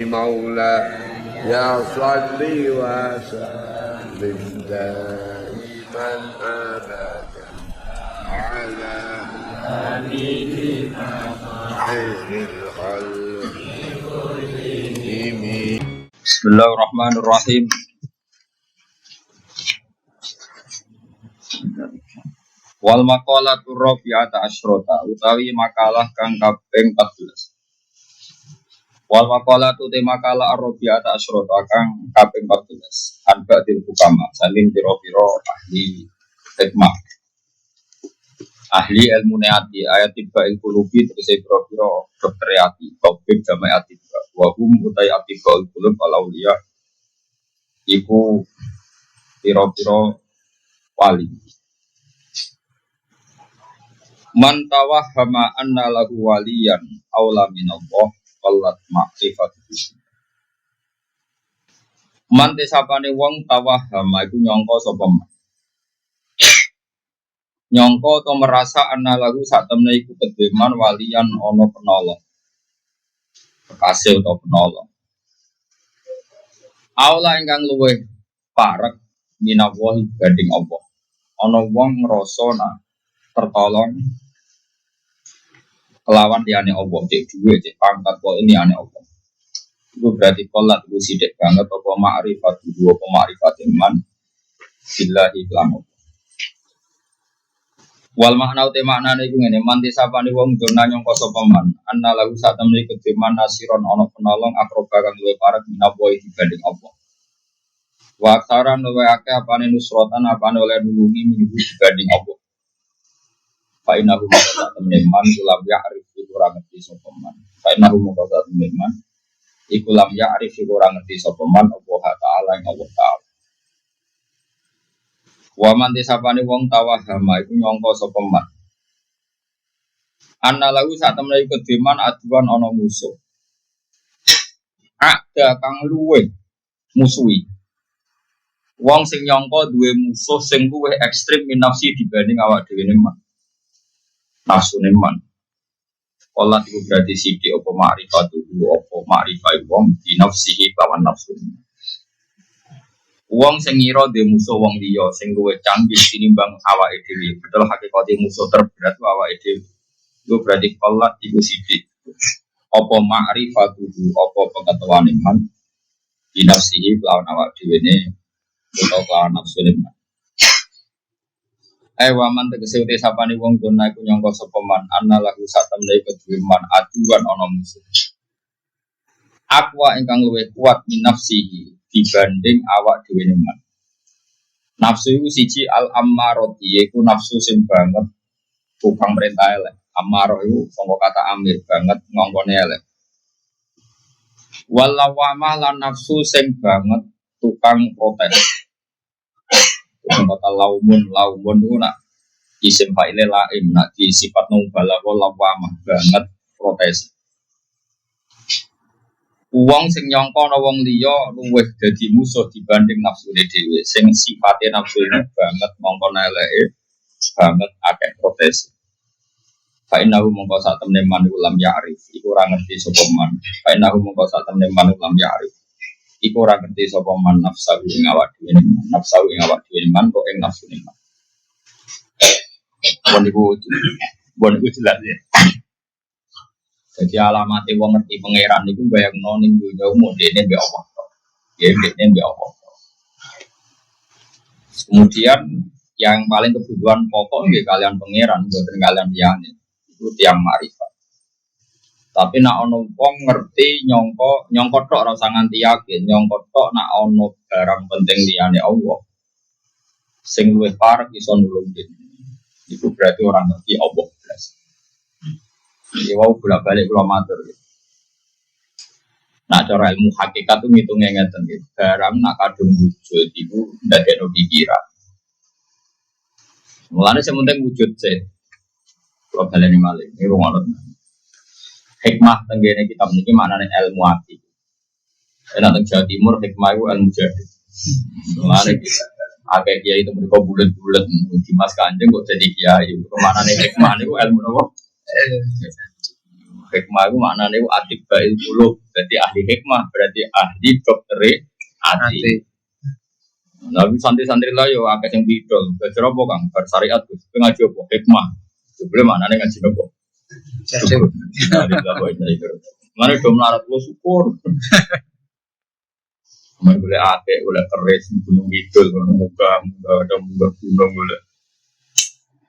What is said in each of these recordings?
مولاي صل وسلم دائما ابدا على حبيبك خير الخلق كلهم. Bismillahirrahmanirrahim. Wal maqalatur rabi'ata asyrota utawi makalah kang kaping 14. Wal maqalatu te makalah ar-rabi'ata asyrota kang kaping 14. Arba'atil hukama saking pira-pira ahli hikmah. Ahli ilmu neati ayat tiba ilkulubi tegese pira-pira dokter ati topik jamaah tiba wa hum utai atiba ilkulub alauliya iku pira-pira wali. Man tawahhama anna lahu waliyan aula minallah wallat ma'rifatuhu. Man tesapane wong tawahhama iku nyangka sapa man. Nyangka atau merasa anna lahu sak temne iku kedhe man waliyan ana penolong. Kekasih atau penolong. Aula ingkang luwih parek minallahi banding Allah. Ana wong ngrasa nak tertolong kelawan liyane Allah, cek duwe, cek pangkat kok ini ane Allah. Itu berarti kolat itu sidik banget apa ma'rifat dua apa ma'rifat iman billahi lan Allah. Wal makna uti maknane iku ngene, manti sapane wong dona nyangka sapa man, anna lahu satamli kediman nasiron ana penolong akroba kang luwih parek minallahi dibanding Allah. Wa aksaran luwih akeh apane nusratan apane oleh nulungi minggu dibanding Allah. Fa'inahu maqata teman ulam ya'rif iku ora ngerti sapa man. Fa'inahu maqata teman iku lam ya'rif iku ora ngerti sapa man Allah Ta'ala ing Allah Ta'ala. Wa man tisapane wong tawahama iku nyangka sapa man. Anna lahu sak temne iku deman aduan ana musuh. Ada kang luweh musuhi. Wong sing nyangka duwe musuh sing luwih ekstrem minafsi dibanding awak dhewe man. Nafsu neman. Allah itu berarti sidi apa ma'rifatu apa ma'rifai wong di nafsihi lawan nafsu. Wong sing ngira dhe musuh wong liya sing luwih canggih tinimbang awake dhewe. Padahal hakikate musuh terberat awake dhewe. Itu berarti Allah itu sidi. Apa ma'rifatu apa pengetahuan iman di nafsihi lawan awake dhewe ne utawa lawan nafsu neman. Waman tegese uti sapane wong dona iku nyangka sapa man anna lahu satamne kedue man aduan ana musuh. Aqwa ingkang luwih kuat min nafsihi dibanding awak dhewe man. Nafsu iku siji al ammarati iku nafsu sing banget tukang perintah elek. Ammaro iku saka kata amir banget ngongkone elek. Wal lawamah lan nafsu sing banget tukang protes. Kata laumun itu nak isim fa'ile laim nak di sifat nubalaghah lawamah banget protes. Wong sing nyangka ana wong liya luwih dadi musuh dibanding nafsune dhewe sing sifate nafsune banget mongkon eleke banget akeh protes. Fa innahu mongko sak temne man ulam ya'rif iku ora ngerti sapa man. Fa innahu mongko sak temne man ulam ya'rif iku ora ngerti sapa man nafsu ing awak dhewe nafsu ing awak dhewe man kok ing nafsu ning man. Bon iku jelas ya. Jadi alamate wong ngerti pangeran niku bayangno ning dunya umum dene mbek Allah. Ya dene mbek Allah. Kemudian yang paling kebutuhan pokok nggih kalian pangeran mboten kalian liyane. Itu tiang marifat. Tapi nak ono wong ngerti nyongko tok ora usah nganti yakin, nyongko tok nak ono barang penting liyane Allah. Sing luwih parek iso nulung dene. Iku berarti orang ngerti Allah blas. Iki wau bolak-balik kula matur. Nah cara ilmu hakikat itu ngitunge ngeten iki. Barang nak kadung wujud iku ndadekno pikiran. Mulane sing penting wujud sih. Kula baleni malih, iki ngono. Hikmah tenggene kitab niki maknane ilmu ati. Enak teng Jawa Timur hikmah iku ilmu jadi. Mulane kita akeh kiai itu mereka bulet-bulet di Mas Kanjeng kok jadi kiai. Maknane hikmah niku ilmu napa? Hikmah itu maknanya itu atiba'il qulub. Jadi ahli hikmah berarti ahli doktere hati. Tapi santri-santri lah yo akeh sing bidol. Belajar apa Kang? Bersyariat Gus. Ngaji apa? Hikmah. Sebelum maknanya ngaji apa? Mana do melarat lo syukur. Mana boleh akeh, boleh keris gunung bidol, muka ada muka gunung boleh.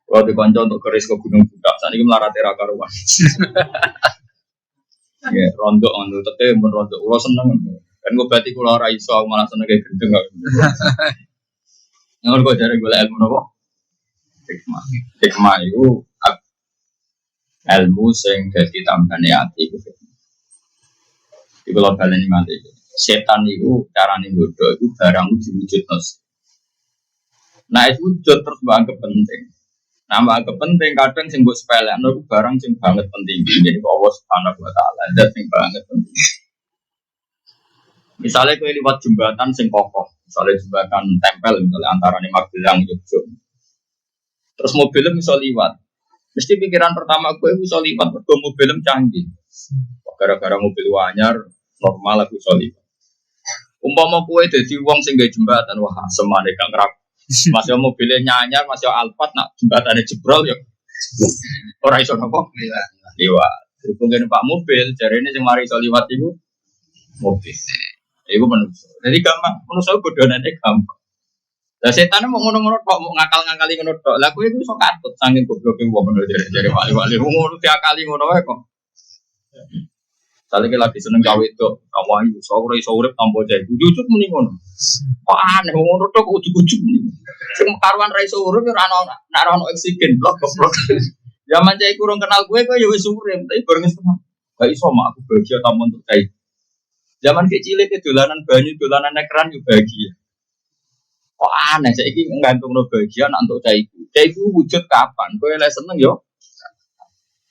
Kalau dikonco untuk keris ke gunung budak, saat ini melarat era karuan. Ya, rontok anu tete men rontok ulo seneng. Kan gue berarti kalau ora iso malah seneng kayak gendeng kok. Yang gue cari gue ilmu nopo? Hikmah. Hikmah itu ilmu sing dadi tambane ati iku. Iku kalau kalian mati. Setan itu carane bodoh itu barang diwujudno. Nah, itu wujud terus banget penting. Nama kepenting kadang sing mbok sepelekno iku barang sing banget penting. Jadi Allah Subhanahu wa taala zat sing banget penting. Misalnya kowe liwat jembatan sing kokoh, misalnya jembatan tempel misalnya antara Magelang Yogyakarta. Terus mobilnya bisa liwat. Mesti pikiran pertama kowe bisa liwat mergo mobilnya canggih. Gara-gara mobil anyar normal aku bisa liwat. Umpama kowe dadi wong sing gawe jembatan, wah semane gak ngerap. Masih mobilnya nyanyar, masih Alphard, nak jembatannya jebrol ya. Orang iso nopo? Liwat. Hubungin Pak mobil, jari ini yang mari iso liwat itu mobil. Itu manusia. Jadi gampang, manusia bodohannya gampang. Lah setan mau ngono-ngono tok, mau ngakal-ngakali ngono tok. Lah kowe iku iso katut saking gobloke wong ngono jare wali-wali ngono diakali ngono wae kok. Saleh lagi seneng gawe itu, kamu ayu, sore urip tanpa jahe. Ujug muni ngono. Kok aneh ngono tok ujug-ujug muni. Sing karuan ra iso urip ora ono oksigen blok. Zaman jahe kurang kenal kowe ya wis urip, tapi bareng setengah. Gak iso mak aku bahagia tanpa untuk jahe. Zaman kecil ke dolanan banyu, dolanan keran yo bahagia. Kok aneh saiki ngantungno bahagia nak untuk jahe. Jahe ku wujud kapan? Kowe lek seneng yo.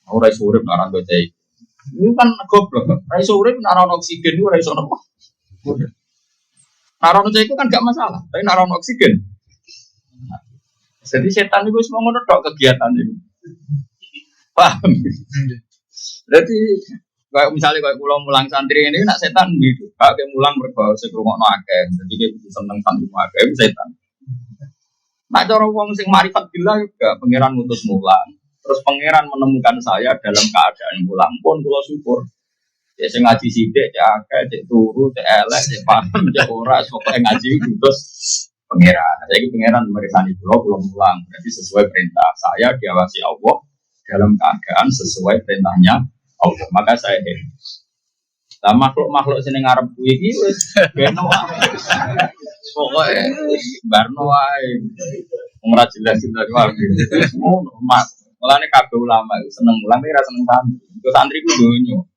Ora iso urip nek ora untuk jahe. Ini kan goblok, raiso urip naron oksigen itu raiso apa? Naron itu kan gak masalah, tapi naron oksigen. Jadi setan itu semua ngono tok kegiatan itu. Paham? Jadi kayak misalnya kayak mulang santri ini nak setan gitu, kayak mulang berbau sekrumokno akeh, jadi kayak seneng santri akeh itu setan. Nak cara wong sing marifat billah juga pangeran ngutus mulang. Terus pangeran menemukan saya dalam keadaan mulang pun kula syukur. Ya sing ngaji sithik cek akeh, cek turu, cek elek, cek paham, cek ora pokoke ngaji terus pangeran. Saiki pangeran meresani kula mulang. Berarti sesuai perintah saya diawasi Allah dalam keadaan sesuai perintahnya Allah. Maka saya hebat. Lah makhluk-makhluk sing ngarep kuwi iki wis beno wae. Pokoke barno wae. Ora jelas-jelas wae. Ngono mak. Mulane kabeh ulama itu seneng mulang tapi ra seneng santri. Iku santri ku dunyo.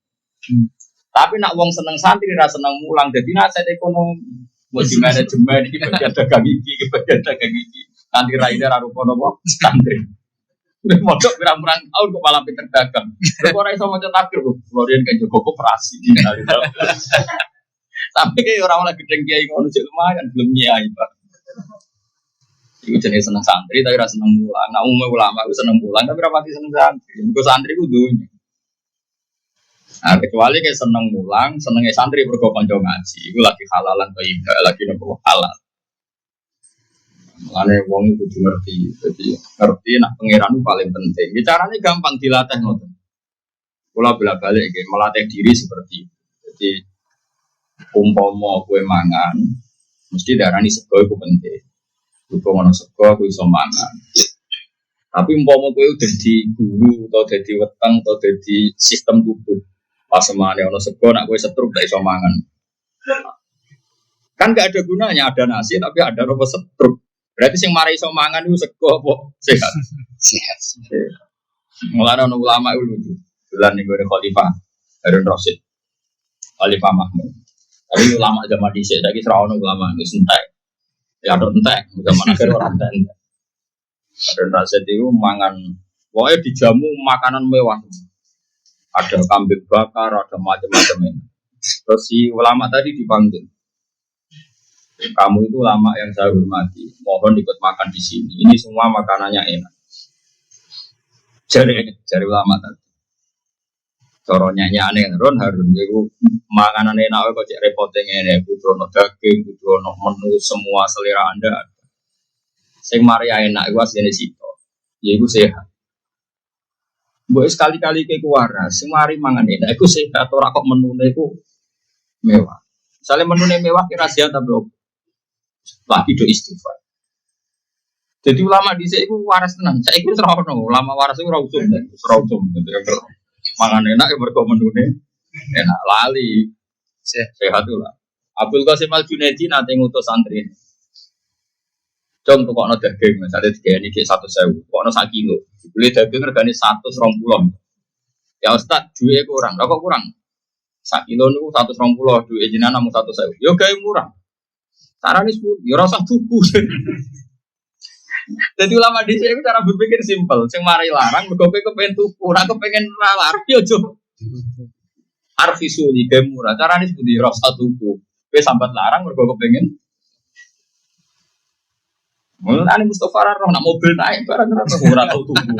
Tapi nak wong seneng santri ra seneng mulang dadi nasihat ekonomi. Mau di manajemen iki bagian dagang iki, bagian dagang iki. Santri ra ide ra rupa napa santri. Wis modok pirang-pirang tahun kok malah pinter dagang. Kok ora iso maca takbir kok. Florian kan Joko koperasi. Tapi kayak orang lagi gedeng kiai ngono sik lumayan belum nyai, Pak. Iku jenis seneng santri tapi rasa seneng mulang. Nak ulama aku seneng mulang tapi rapati seneng santri. Iku santri ku dunya. Nah, kecuali kayak seneng mulang, senengnya santri berko kanca ngaji. Iku lagi halalan to ibadah, lagi nopo halal. Mulane wong kudu ngerti. Jadi ngerti nak pangeran itu paling penting. Caranya gampang dilatih ngoten. Kula bolak-balik iki melatih diri seperti itu. Jadi umpama kowe mangan mesti darani sego iku penting. Kau mana sego aku iso mangan. Tapi umpama kowe dadi guru atau dadi weteng atau dadi sistem tubuh. Pas semane ono sego nak kowe setruk gak iso mangan. Kan gak ada gunanya ada nasi tapi ada apa setruk. Berarti sing mari iso mangan iku sego apa sehat. Sehat. Mulane ono ulama iku lucu. Dolan ning gone Khalifah Harun Rasyid. Khalifah Mahmud. Tapi ulama zaman dhisik saiki ora ono ulama wis entek. Ya ada entek, zaman akhir orang entek. Ada rasa itu mangan, pokoknya dijamu makanan mewah. Ada kambing bakar, ada macam-macam ini. Terus si ulama tadi dipanggil. Kamu itu ulama yang saya hormati, mohon ikut makan di sini. Ini semua makanannya enak. Jari ulama tadi. Cara nyanyane ron Harun iku makanan enak kok cek repote ngene, butuh ono daging, butuh ono menu semua selera Anda. Sing mari enak iku asline sito. Ya iku sehat. Mbok sekali-kali ke waras, sing mari mangan enak iku sehat ora kok menune iku mewah. Misalnya menune mewah kira sia tapi lagi do istighfar. Jadi ulama dhisik iku waras tenan. Saiki wis ora ono, ulama waras iku ora usum, ora usum. Mangan enak ya mergo menune enak lali. Sehat lah. Abdul Qasim Al Junaidi nate ngutus santri. Jong tukokno daging, misalnya digani ki 100.000, tukokno 1 kilo. Dibeli daging regane 120. Ya Ustaz, duwe kurang. Lah kok kurang? 1 kilo niku 120, duwe jenengan namung 100.000. Yo gawe murah. Carane sepuh, ya ora usah tuku. Jadi ulama dhisik iku cara berpikir simpel, sing mari larang mergo kowe kepengin tuku, ora kepengin larang yo aja. Arfisu li gawe murah. Carane sepuh ora usah tuku. Kowe sambat larang mergo kepengin. Mulane Mustofa ora roh nak mobil naik barang ora tau tuku.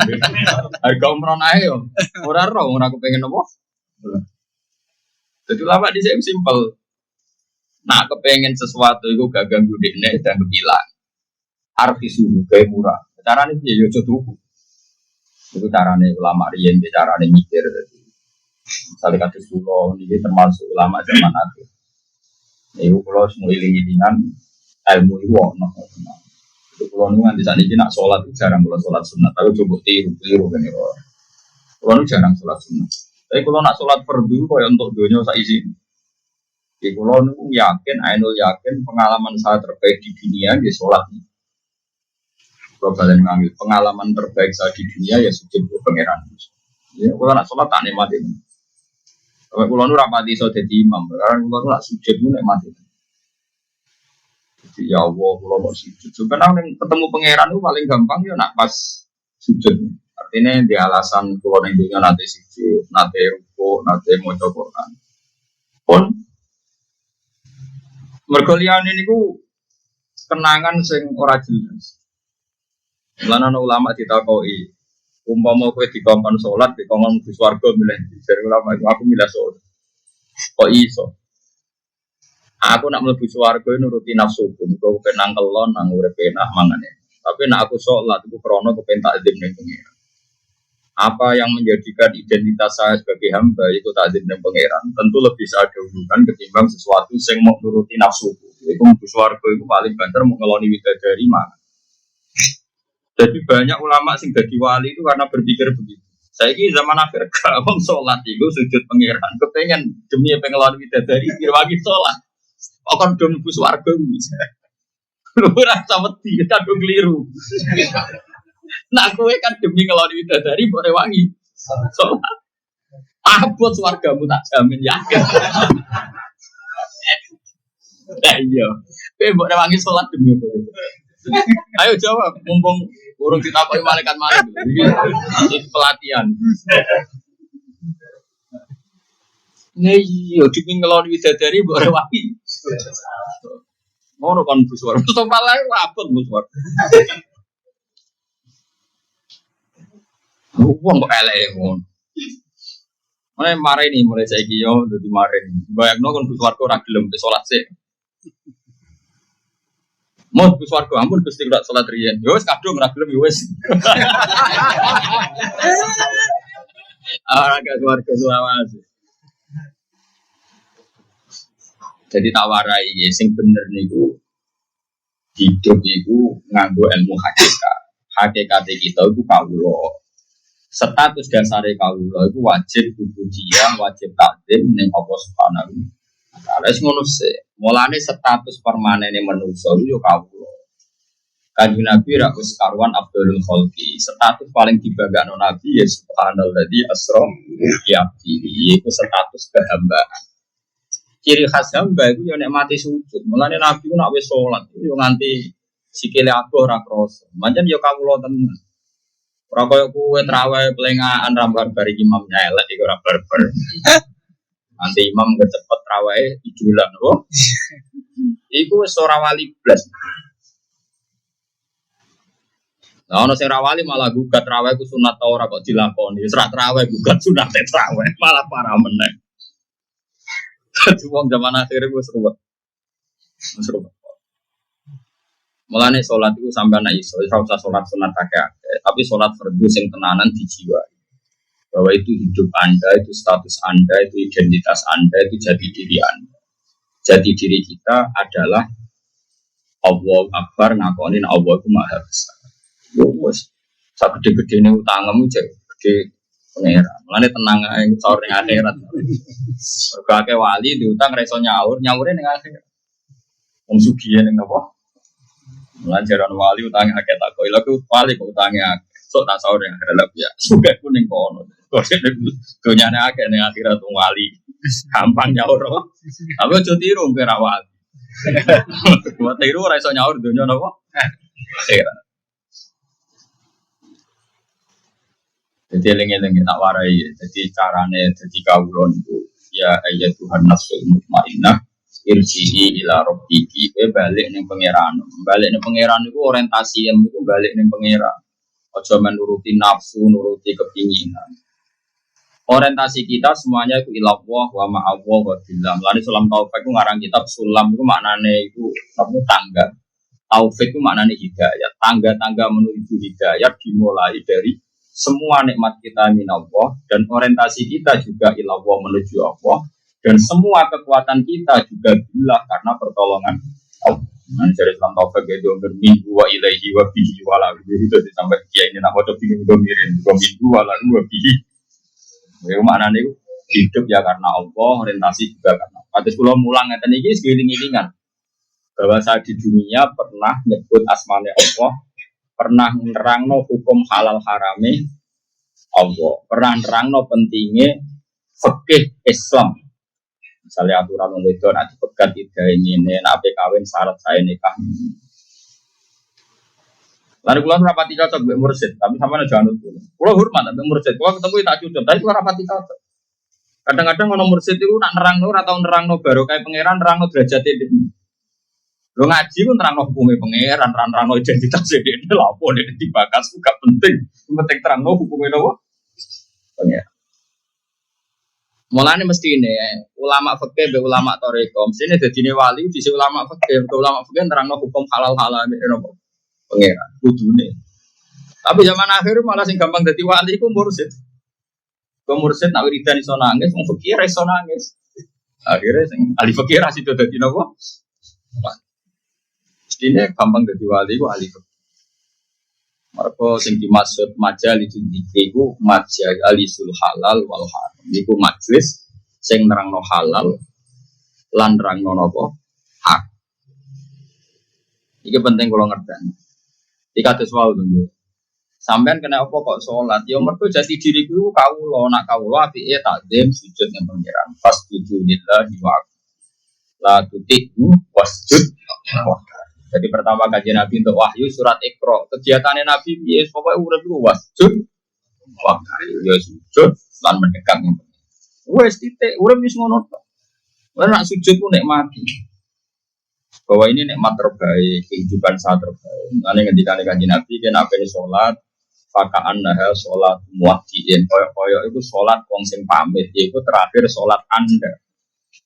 Harga umroh naik yo. Ora roh ora kepengin apa. Jadi ulama dhisik simpel. Nak kepengin sesuatu iku gak ganggu dekne dan kepilang. Arfisu gawe murah. Carane piye yo aja tuku. Iku carane ulama riyen, carane mikir dadi. Misale kados kula niki termasuk ulama zaman akhir. Niku kula semua iling-ilingan ilmu iku ono. Itu kula nu nganti sakniki nak salat jarang kula salat sunat, tapi coba tiru-tiru kene kok. Kula nu jarang salat sunat. Tapi kula nak salat fardu koyo untuk donya sak isine. Iki kula nu yakin, ainul yakin pengalaman saya terbaik di dunia di salat ini. Balen ngambil pengalaman terbaik saya di dunia ya sujud ke pangeran. Ya, kalau nak sholat tak nikmati. Kalau kalau nu rapati so jadi imam, karena kalau nak sujud nu nikmati. Jadi ya Allah, kalau mau sujud, sebenarnya ketemu pangeran itu paling gampang ya nak pas sujud. Artinya di alasan kalau nentunya nanti sujud, nanti ruku, nanti mau coba. Pun mergolian ini ku kenangan sing ora jelas. Mulane ulama ditakoi, umpama kowe dikongkon salat, dikongkon mlebu swarga milih dari ulama itu aku milih salat. Kok iso? Aku nak mlebu swarga nuruti nafsuku, kok penang kelon nang urip enak mangane. Tapi nak aku salat iku krana kepen takzim ning pangeran. Apa yang menjadikan identitas saya sebagai hamba itu takzim ning pangeran, tentu lebih saya dahulukan ketimbang sesuatu sing mau nuruti nafsuku. Iku mlebu swarga iku paling banter mau ngeloni widadari mangan. Jadi banyak ulama sing dadi wali itu karena berpikir begitu. Saiki zaman akhir wong salat iku sujud pangeran, kepengen demi pengelon widadari dirwangi salat. Kok kon do mlebu swarga bisa. Ora saweti kadung keliru. Nak kowe kan demi ngelon widadari mbok rewangi salat. Abot swargamu tak jamin yakin. Iya. Kowe mbok rewangi salat demi apa? Ayo jawab, mumpung urung ditakoki malaikat. Ini pelatihan. Iya, dipinggelon widadari mbok rewangi. Ngono kon buswar. Terus malah rapet buswar. Wong kok elek ngono. Mulai saiki yo dadi mareni. Bayangno kon buswar kok ora gelem salat sik. Mau bus warga ampun Gusti ora salat riyen. Yo wis kadung ora gelem yo wis. Ora gak warga Sulawesi. Jadi tawarai sing bener niku hidup iku nganggo ilmu hakikat. Hakikat kita iku kawula. Status dasare kawula iku wajib ubudiyah, wajib takzim ning Allah Subhanahu. Kalau ngono sih, mulane status permanene manusa yo kawula. Kanjeng Nabi ra wis karuan Abdul Khalqi, status paling dibanggakan Nabi ya subhanalladzi asra bi abdihi, iku status kehambaan. Ciri khas hamba iku yo nek mati sujud. Mulane Nabi ku nek wis salat yo nganti sikile adoh ora krasa. Pancen yo kawula tenan. Ora koyo kowe traweh pelengahan rambar bari imam nyelek iku ora barbar. Nanti imam kecepet rawae ijulan kok. Iku wis ora wali blas. Nah, ono sing rawali malah gugat raweh ku sunat ta ora kok dilakoni. Serat raweh gugat sunat raweh malah parah meneh. Dadi wong zaman akhir wis ruwet. Wis ruwet. Mulane salat iku sampeyan nek iso ora usah salat sunat akeh, tapi salat fardu sing tenanan dijiwai. Bahwa itu hidup Anda, itu status Anda, itu identitas Anda, itu jati diri Anda. Jati diri kita adalah Allah Akbar ngakoni Allah itu Maha Besar. Wes sak gede-gedene utangmu jek gede pangeran. Mulane tenang ae sahur ning akhirat. Mergo akeh wali diutang ra iso nyaur, nyaure ning akhirat. Wong sugih ning apa? Mulane jaran wali utange akeh tak kok lha wali kok utange akeh. Sok tak sahur ning akhirat ya. Sugih ku ning kono. Kok dunyane akeh ning akhirat wong wali. Gampang nyaur apa? Tapi aja tiru kira wali. Buat tiru ora iso nyaur donya napa? Akhirat. Jadi eling-eling tak warai. Jadi carane jadi kawulon itu ya ayat Tuhan nafsul mutmainnah irji'i ila rabbiki balik ning pangeran. Balik ning pangeran itu orientasi yang itu balik ning pangeran. Aja menuruti nafsu, nuruti kepinginan. Orientasi kita semuanya itu ila Allah wa ma'allah wa billah. Mulane sulam taufik itu ngarang kitab sulam itu maknane itu tangga. Taufik itu maknane hidayah. Tangga-tangga menuju hidayah dimulai dari semua nikmat kita minallah dan orientasi kita juga ilallah menuju Allah dan semua kekuatan kita juga billah karena pertolongan Allah. Nah, dari Islam taufik itu berminggu wa ilaihi wa bihi wa la itu sampai kiai ini nak foto bingung mirin minggu wa la wa bihi. Ya maknane hidup ya karena Allah, orientasi juga karena Allah. Terus kula mulang ngeten iki segiling-gilingan bahwa saya di dunia pernah nyebut asmane Allah, pernah nerangno hukum halal harame Allah, pernah nerangno pentingnya fikih Islam. Misalnya aturan wong wedok nek dipegat ida ngene, nek ape kawin syarat saya nikah. Lalu kula rapati cocok mbek mursyid, tapi sampeyan aja anut kula. Kula hormat mbek mursyid, kula ketemu tak cocok, tapi kula rapati cocok. Kadang-kadang ono mursyid iku nak nerangno ora tau nerangno barokah pangeran, nerangno derajate dhewe. Lo ngaji pun terang hukumnya pangeran, terang identitas dia ini lapor dia dibakas juga penting, terang hukumnya apa? Pangeran. Mulanya mesti ini ulama fikih be ulama thariqah, mesti ini jadi wali di ulama fikih, ulama fikih terang hukum halal ini apa? Pangeran, kudune. Tapi zaman akhir malah sing gampang jadi wali ku mursyid. Ku mursyid nak wiridan iso nangis, wong fikih iso nangis. Akhirnya sing ahli fikih ra sido dadi napa? Ini gampang jadi wali ku ahli fikih. Mereka sing dimaksud majalis itu majalisul halal wal haram. Iku majelis sing nerangno halal lan nerangno napa? Hak. Iki penting kula ngerteni. Iki kados wae lho. Sampeyan kena apa kok salat? Ya mergo jati diriku kawula, nak kawula apike takzim sujud ning pangeran. Fasjudillahi wa la tuti'u wasjud. Jadi pertama kajian Nabi untuk wahyu surat Iqra. Kegiatannya Nabi ya pokoknya urip itu wasjud. Wahyu ya sujud lan mendekat. Wes titik urip wis ngono tok. Ora nak sujud ku nikmati. Bahwa ini nikmat terbaik, kehidupan saat terbaik. Ane ngendikane kajian Nabi kan apane salat fakaan nahal salat muwakkiin. Koyo itu salat wong sing pamit, yaiku terakhir salat Anda.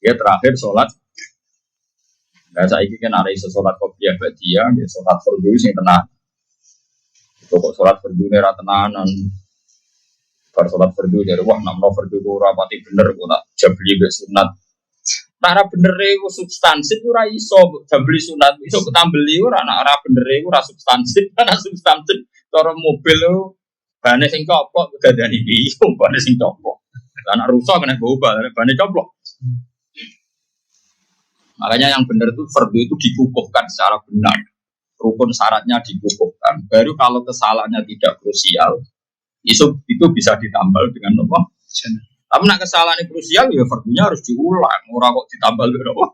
Ya terakhir salat. Nah, saiki kan ada iso salat qobliyah ba'diyah, ya salat fardhu sing tenan. Kok salat fardhu ora tenanan. Bar salat fardhu dari wah namno fardhu ora pati bener kok tak jabli mek sunat. Ora bener iku substansi ora iso jabli sunat, iso ketambeli ora ora bener iku ora substansi, ana substansi cara mobil lu bane sing copok dadani iki, bane sing copok. Lah nek rusak kena bobal, bane coplok. Makanya yang benar itu fardu itu dikukuhkan secara benar. Rukun syaratnya dikukuhkan. Baru kalau kesalahannya tidak krusial, itu bisa ditambal dengan apa? Tapi nak kesalahan krusial ya fardunya harus diulang. Ora kok ditambal dengan apa?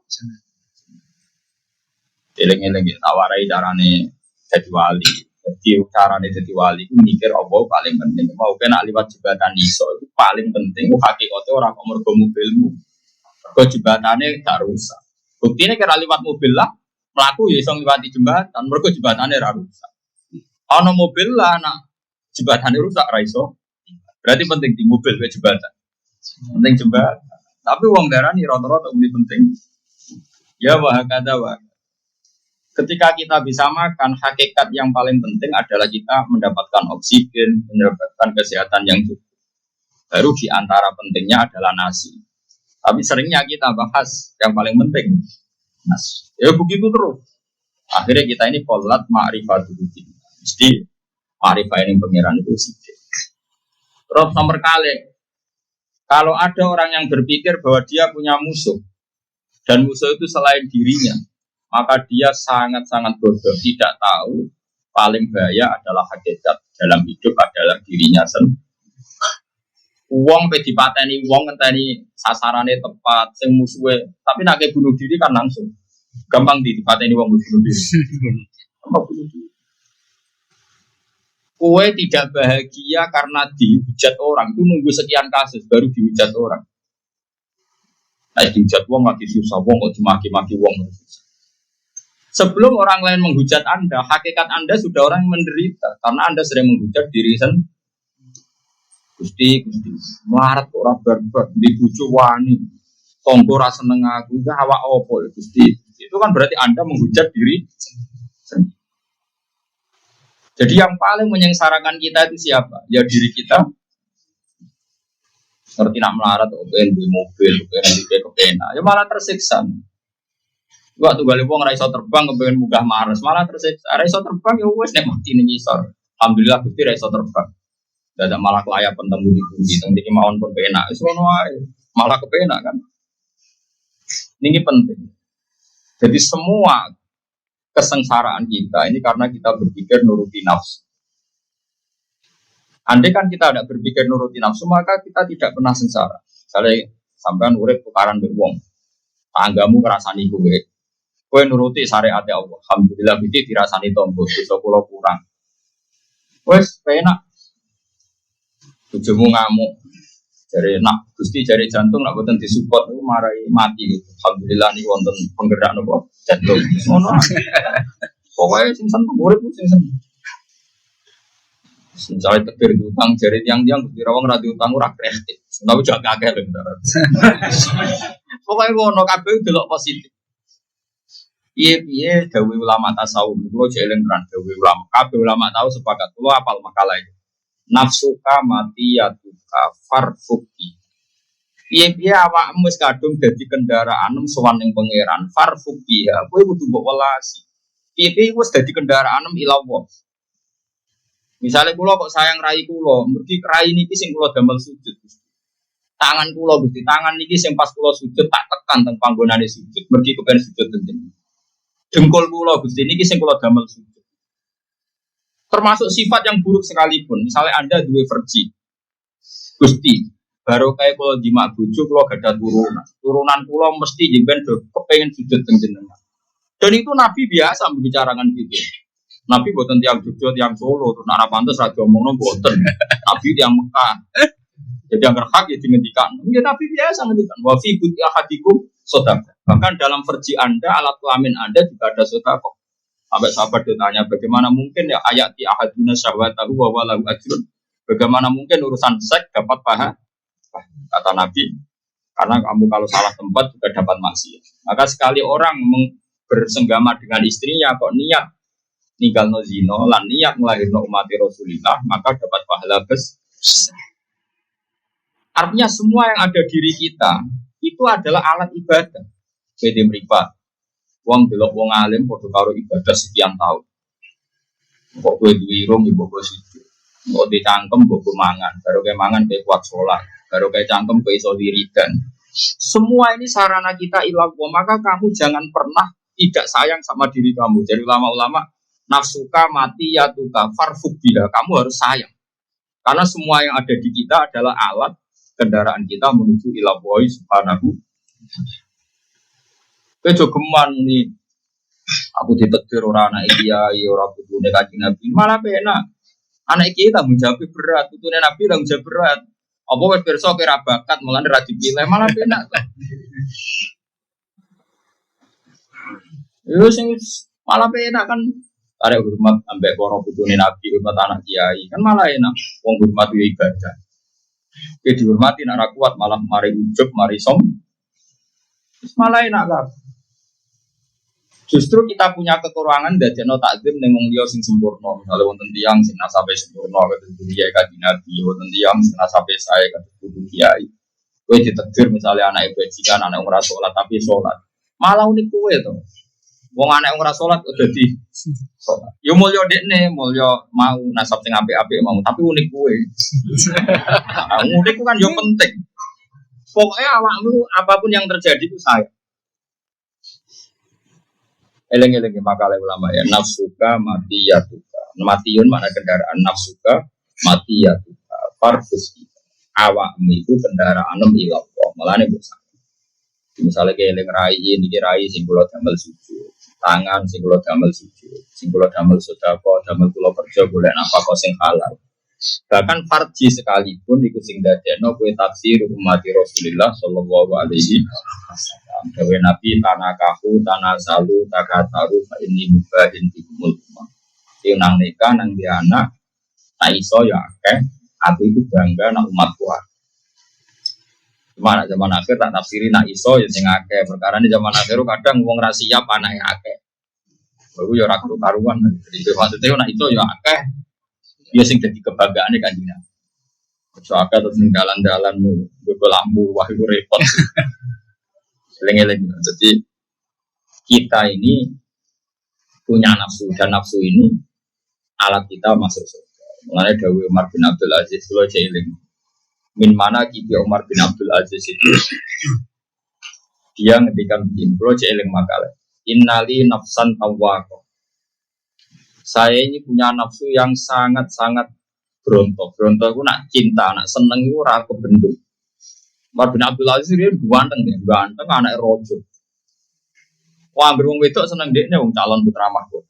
Eling-eling tawarai carane jadi wali. Jadi carane jadi wali itu mikir apa paling penting. Mau kena liwat jembatan iso itu paling penting. Hakikate ora kok mergo mobilmu. Kok jembatane gak rusak. Buktinya kira liwat mobil lah, melaku ya iso ngliwati jembatan, mergo jembatane ra rusak. Ana mobil lah anak jembatannya rusak ra iso. Berarti penting di mobil ke jembatan. Penting jembatan. Tapi wong darani rata-rata lebih penting. Ya wah kata wah. Ketika kita bisa makan, hakikat yang paling penting adalah kita mendapatkan oksigen, mendapatkan kesehatan yang cukup. Baru di antara pentingnya adalah nasi. Tapi seringnya kita bahas yang paling penting nasi. Ya begitu terus. Akhirnya kita ini qolat ma'rifatul din. Mesti ma'rifah ini pengiran itu sidik. Terus nomor kali, kalau ada orang yang berpikir bahwa dia punya musuh dan musuh itu selain dirinya, maka dia sangat-sangat bodoh, tidak tahu paling bahaya adalah hakikat dalam hidup adalah dirinya sendiri. Uang pe dipateni wong ngenteni sasarane tepat sing musuhe, tapi nek bunuh diri kan langsung gampang dipateni wong bunuh diri. Gampang bunuh diri. Kue tidak bahagia karena dihujat orang, itu nunggu sekian kasus baru dihujat orang. Nah, dihujat wong lagi susah, wong kok dimaki-maki wong susah. Sebelum orang lain menghujat Anda, hakikat Anda sudah orang menderita karena Anda sering menghujat diri sendiri. Gusti, melarat orang barbar, di bucu wani, tonggo rasa seneng aku, itu awak opo, Gusti. Itu kan berarti Anda menghujat diri sendiri. Jadi yang paling menyengsarakan kita itu siapa? Ya diri kita. Seperti nak melarat, pengen di mobil, pengen di kepenak, ya malah tersiksa. Waktu gali wong ra iso terbang kepengen munggah Mars, malah tersiksa. Ra iso terbang ya wis nek mati ning isor. Alhamdulillah Gusti ra iso terbang. Dadak malah kelayapan temu di bumi, teng iki mawon pun penak. Wis ngono wae. Malah kepenak kan. Ini penting. Jadi semua kesengsaraan kita ini karena kita berpikir nuruti nafsu. Andai kan kita tidak berpikir nuruti nafsu, maka kita tidak pernah sengsara. Misalnya sampean urip tukaran mbek wong. Tanggamu ngrasani kowe nuruti syariat Allah. Alhamdulillah iki dirasani tombo, dosa kula kurang. Wes penak. Bojomu ngamuk. Jare nak Gusti jare jantung nak boten disupport niku marai mati gitu. Alhamdulillah niku wonten penggerak napa jantung. Ngono. Pokoke sing seneng urip sing seneng. Misalnya tebir diutang jari tiang-tiang kira wong ra diutang ora kreatif. Tapi jaga akeh lho. Pokoke ngono kabeh delok positif. Piye dawuh ulama tasawuf kulo jeleng tenan dawuh ulama. Kabeh ulama tahu sepakat kulo apal makalah itu. Nafsuka matiyatuka farfuki. Piye awakmu wis kadung dadi kendaraan sowan ning pangeran farfuki ya kowe kudu mbok welasi. Piye wis dadi kendaraan ila Allah. Misalnya kula kok sayang rai kula, mergi rai niki sing kula damel sujud. Tangan kula Gusti, tangan niki sing pas kula sujud tak tekan teng panggonane sujud, mergi kepen sujud teng jenengan. Dengkul kula Gusti niki sing kula damel sujud. Termasuk sifat yang buruk sekalipun. Misalnya Anda duwe verji. Gusti, baru kayak kula jimak bojo kula gadah turunan. Turunan kula mesti jenengan kepengin sujud teng jenengan. Dan itu Nabi biasa membicarakan gitu. Nabi boten tiang Jogja, tiang Solo, terus anak pantas raja omongno boten. Nabi tiang Mekah. Jadi yang berhak ya dihentikan. Ya Nabi biasa menghentikan. Wa fi buti ahadikum sedekah. Bahkan dalam verji Anda, alat kelamin Anda juga ada sedekah. Sampai sahabat ditanya bagaimana mungkin ya ayati ahaduna syahwatahu wa walahu ajrun. Bagaimana mungkin urusan seks dapat pahala? Kata Nabi, karena kamu kalau salah tempat juga dapat maksiat. Maka sekali orang bersenggama dengan istrinya kok niat ninggal no zino lan niat ngelahirno umat Rasulullah maka dapat pahala besar. Artinya semua yang ada diri kita itu adalah alat ibadah. Jadi meripat, wong delok wong alim padha karo ibadah sekian tahun. Kok kowe duwe irung ibu kok sithik. Kok dicangkem mbok mangan, baru kayak mangan kayak kuat sholat, baru kayak cangkem kayak iso wiridan. Semua ini sarana kita ilah, maka kamu jangan pernah tidak sayang sama diri kamu. Jadi ulama-ulama nafsuka mati ya tuka farfuk biha, kamu harus sayang. Karena semua yang ada di kita adalah alat kendaraan kita menuju ila Allahi subhanahu. Kejogeman nih, aku ditetir orang anak kiai, orang putune Kanjeng Nabi, malah penak. Anak kiai tanggung jawab berat, putune Nabi tanggung jawab berat. Apa wis pirsa kira bakat mulane ra dipilih, malah penak. Yo sing malah penak kan Arek hormat ambek para putune Nabi, hormat anak kiai. Kan malah enak. Wong hormat yo ibadah. Kowe dihormati nek ora kuat malah mari ujub, mari som. Malah enak kan. Justru kita punya kekurangan dadekno takzim ning wong liya sing sempurna. Misale wonten tiyang sing nasabe sempurna kados kiai kanjeng Nabi, wonten tiyang sing nasabe sae kados kudu kiai. Kowe ditegur misalnya anak bajingan, anak ora salat tapi salat. Malah unik kowe to. Wong anak ora salat udah di salat. Yo mulya dekne, mulya mau nasab sing apik-apik mau, tapi unik kowe. Unik kan yo penting. Pokoknya awakmu apapun yang terjadi itu saya. Eleng-eleng makalah ulama ya, nafsuka mati ya tuka. Matiun mana kendaraan nafsuka mati ya tuka. Farfus awakmu itu kendaraan ilallah. Malane bosan. Misalnya kayak eleng rai ini rai sing kula damel sujud. Tangan sing kula damel sujud. Sing kula damel sedekah, damel kula kerja golek nafkah sing halal. Bahkan farji sekalipun iku sing dadekno kowe tafsir umat Rasulullah sallallahu alaihi wasallam. Dewe Nabi tanakahu tanasalu takataru fa inni mubahin bikumul ummah. Yen nang nikah nang dia anak tak iso ya akeh, aku itu bangga nak umatku. Cuma zaman akhir tak tafsiri nak iso ya sing akeh. Perkara ini zaman akhir kadang wong ra siap anake akeh. Baru ya ora karuan. Jadi maksudnya nak iso ya akeh. Ya sing dadi kebanggaane Kanjeng Nabi. Ojo akeh terus ning dalan-dalan nggo lampu wah iku repot. Eleng-eleng. Jadi kita ini punya nafsu dan nafsu ini alat kita masuk surga. Mulane dawuh Umar bin Abdul Aziz kula eling. Min mana kita Umar bin Abdul Aziz itu dia ngendikan begini, kula eling makalah. Innali nafsan tawwaqah. Saya ini punya nafsu yang sangat-sangat berontok. Berontok itu nak cinta, nak seneng itu ora kebendung. Umar bin Abdul Aziz dia ganteng ya, ganteng anak rojo. Wah, berwong wedok seneng dekne wong calon putra mahkota.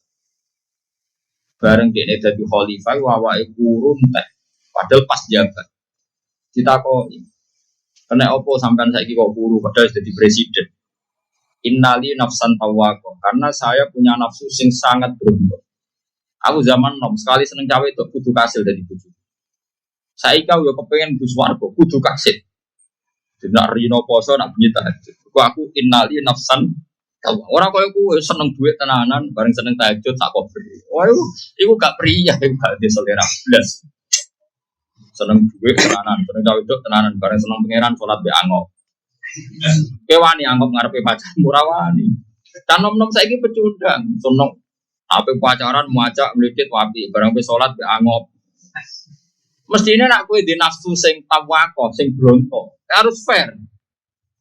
Bareng dekne dadi khalifah awake kurun teh. Padahal pas jabat. Ditakoki. Kena opo sampean saiki kok buru padahal jadi presiden. Innali nafsan tawwaqah. Karena saya punya nafsu sing sangat berontok. Aku zaman nom sekali seneng cawe itu kudu kasil dari bojo. Saiki yo kepengen bus warga kudu kasil. Tidak rino poso nak bunyi tahajud. Aku innali nafsan tawwaqah. Ora koyo kowe seneng duit tenanan bareng seneng tahajud tak kober. Wah iku gak priya, iku gak di selera blas. Seneng duit tenanan, seneng cawe itu tenanan bareng seneng pangeran salat be angop. Kewani angop ngarepe pacarmu ora wani. Kan nom-nom saiki pecundang, seneng apa pacaran muacak melilit wapi barang pe salat be angop. Mestine nak kowe di nafsu sing tawako, sing bronto, harus fair.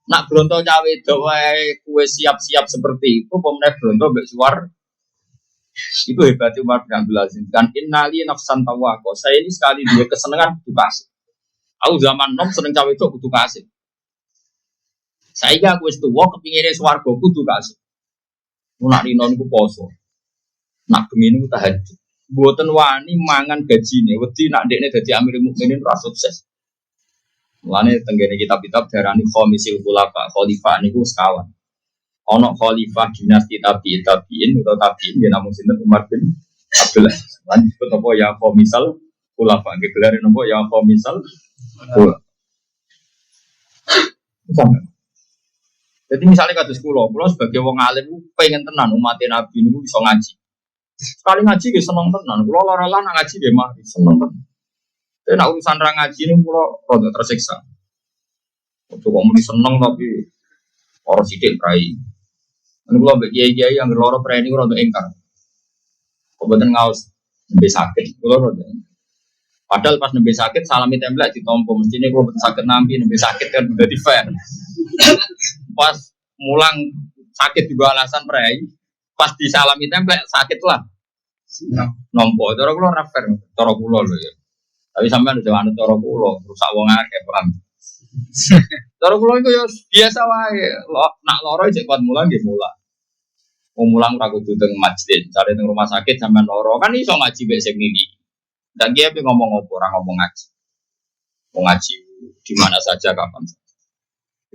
Nak bronto cawe do wae kowe siap-siap seperti itu pemene bronto mbek suar. Itu hebat Umar bin Abdul Aziz. Kan innali nafsan tawako. Saya ini sekali dia kesenangan kudu kasih. Aku zaman nom seneng cawe itu kudu kasih. Saiki aku wis tuwa kepingine swarga kudu kasih. Nak rino niku poso. Nak bengi niku tahajud. Mboten wani mangan gajine, wedi nak ndekne dadi Amirul Mukminin ora sukses. Mulane tenggene kitab-kitab darani khamisul khulafa, khalifah niku sekawan. Ana khalifah dinasti tabi'in utawa tabi'in ya namung sinten Umar bin Abdul Aziz. Lan disebut apa ya khamisal khulafa, nggih gelare napa ya khamisal khulafa. Jadi misalnya kados kula sebagai wong alim pengen tenan umat Nabi niku iso ngaji. Sekali ngaji nggih seneng tenan. Kula lara-lara nak ngaji nggih mah seneng tenan. Tapi nak urusan ra ngaji niku kula rada tersiksa. Kok muni seneng tapi ora sithik prai. Nek kula mbek kiai-kiai yang loro prai niku rada engkar. Kok boten ngaos nembe sakit. Kula rada. Padahal pas nembe sakit salami templek ditompo mestine kula boten sakit nampi nembe sakit kan dadi fair. Pas mulang sakit juga alasan prai. Pas disalami templek sakit lah. Nompo cara kula ora fair, cara kula lho ya. Tapi sampean udah anut cara kula, rusak wong akeh paham. Cara kula iku ya biasa wae. Nak loro cek kuat mulang nggih mulang. Wong mulang ora kudu teng masjid, cari teng rumah sakit sampean loro kan iso ngaji mek sing niki. Ndak kiye ngomong apa ora ngomong ngaji. Wong ngaji di mana saja kapan saja.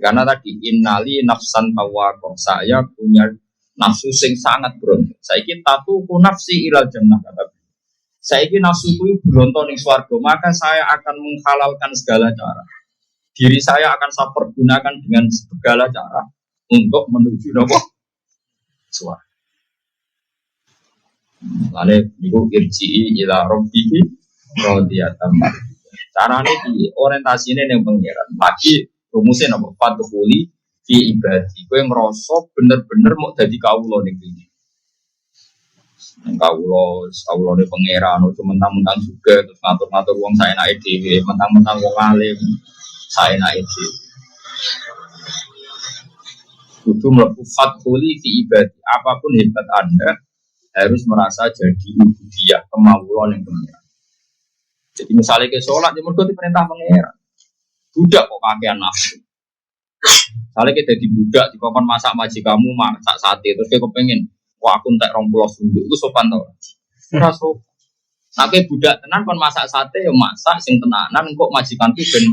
Karena tadi innali nafsan tawaqah, saya punya nafsu sing sangat berontak. Saiki tatuku nafsi ilal jannah kata. Saiki nafsuku beronto ning swarga, maka saya akan menghalalkan segala cara. Diri saya akan saya pergunakan dengan segala cara untuk menuju nopo swarga. Lalu niku irji'i ila rabbiki radiyatan mardiyah. Carane iki orientasine ning pangeran. Lagi rumusnya napa? Fadkhuli fi ibadi. Kowe ngrasa bener-bener mau dadi kawula ning kene. Ning kawulane pangeran ojo mentang-mentang juga terus ngatur-ngatur wong saenake dhewe, mentang-mentang wong alim saenake dhewe. Kudu mlebu fadkhuli fi ibadi. Apapun hebat Anda harus merasa jadi ubudiyah kemawulan yang pangeran. Jadi misalnya ke sholat, dia mergo diperintah pangeran. Budak kok kakean nafsu. Misalnya kita jadi budak, di papan masak majikanmu masak sate, terus kita kepengen, wah aku entek 20 sunduk, itu sopan tau. Ora sopan. Nah kayak budak tenan kon masak sate, ya masak sing tenanan, kok majikan tuh ben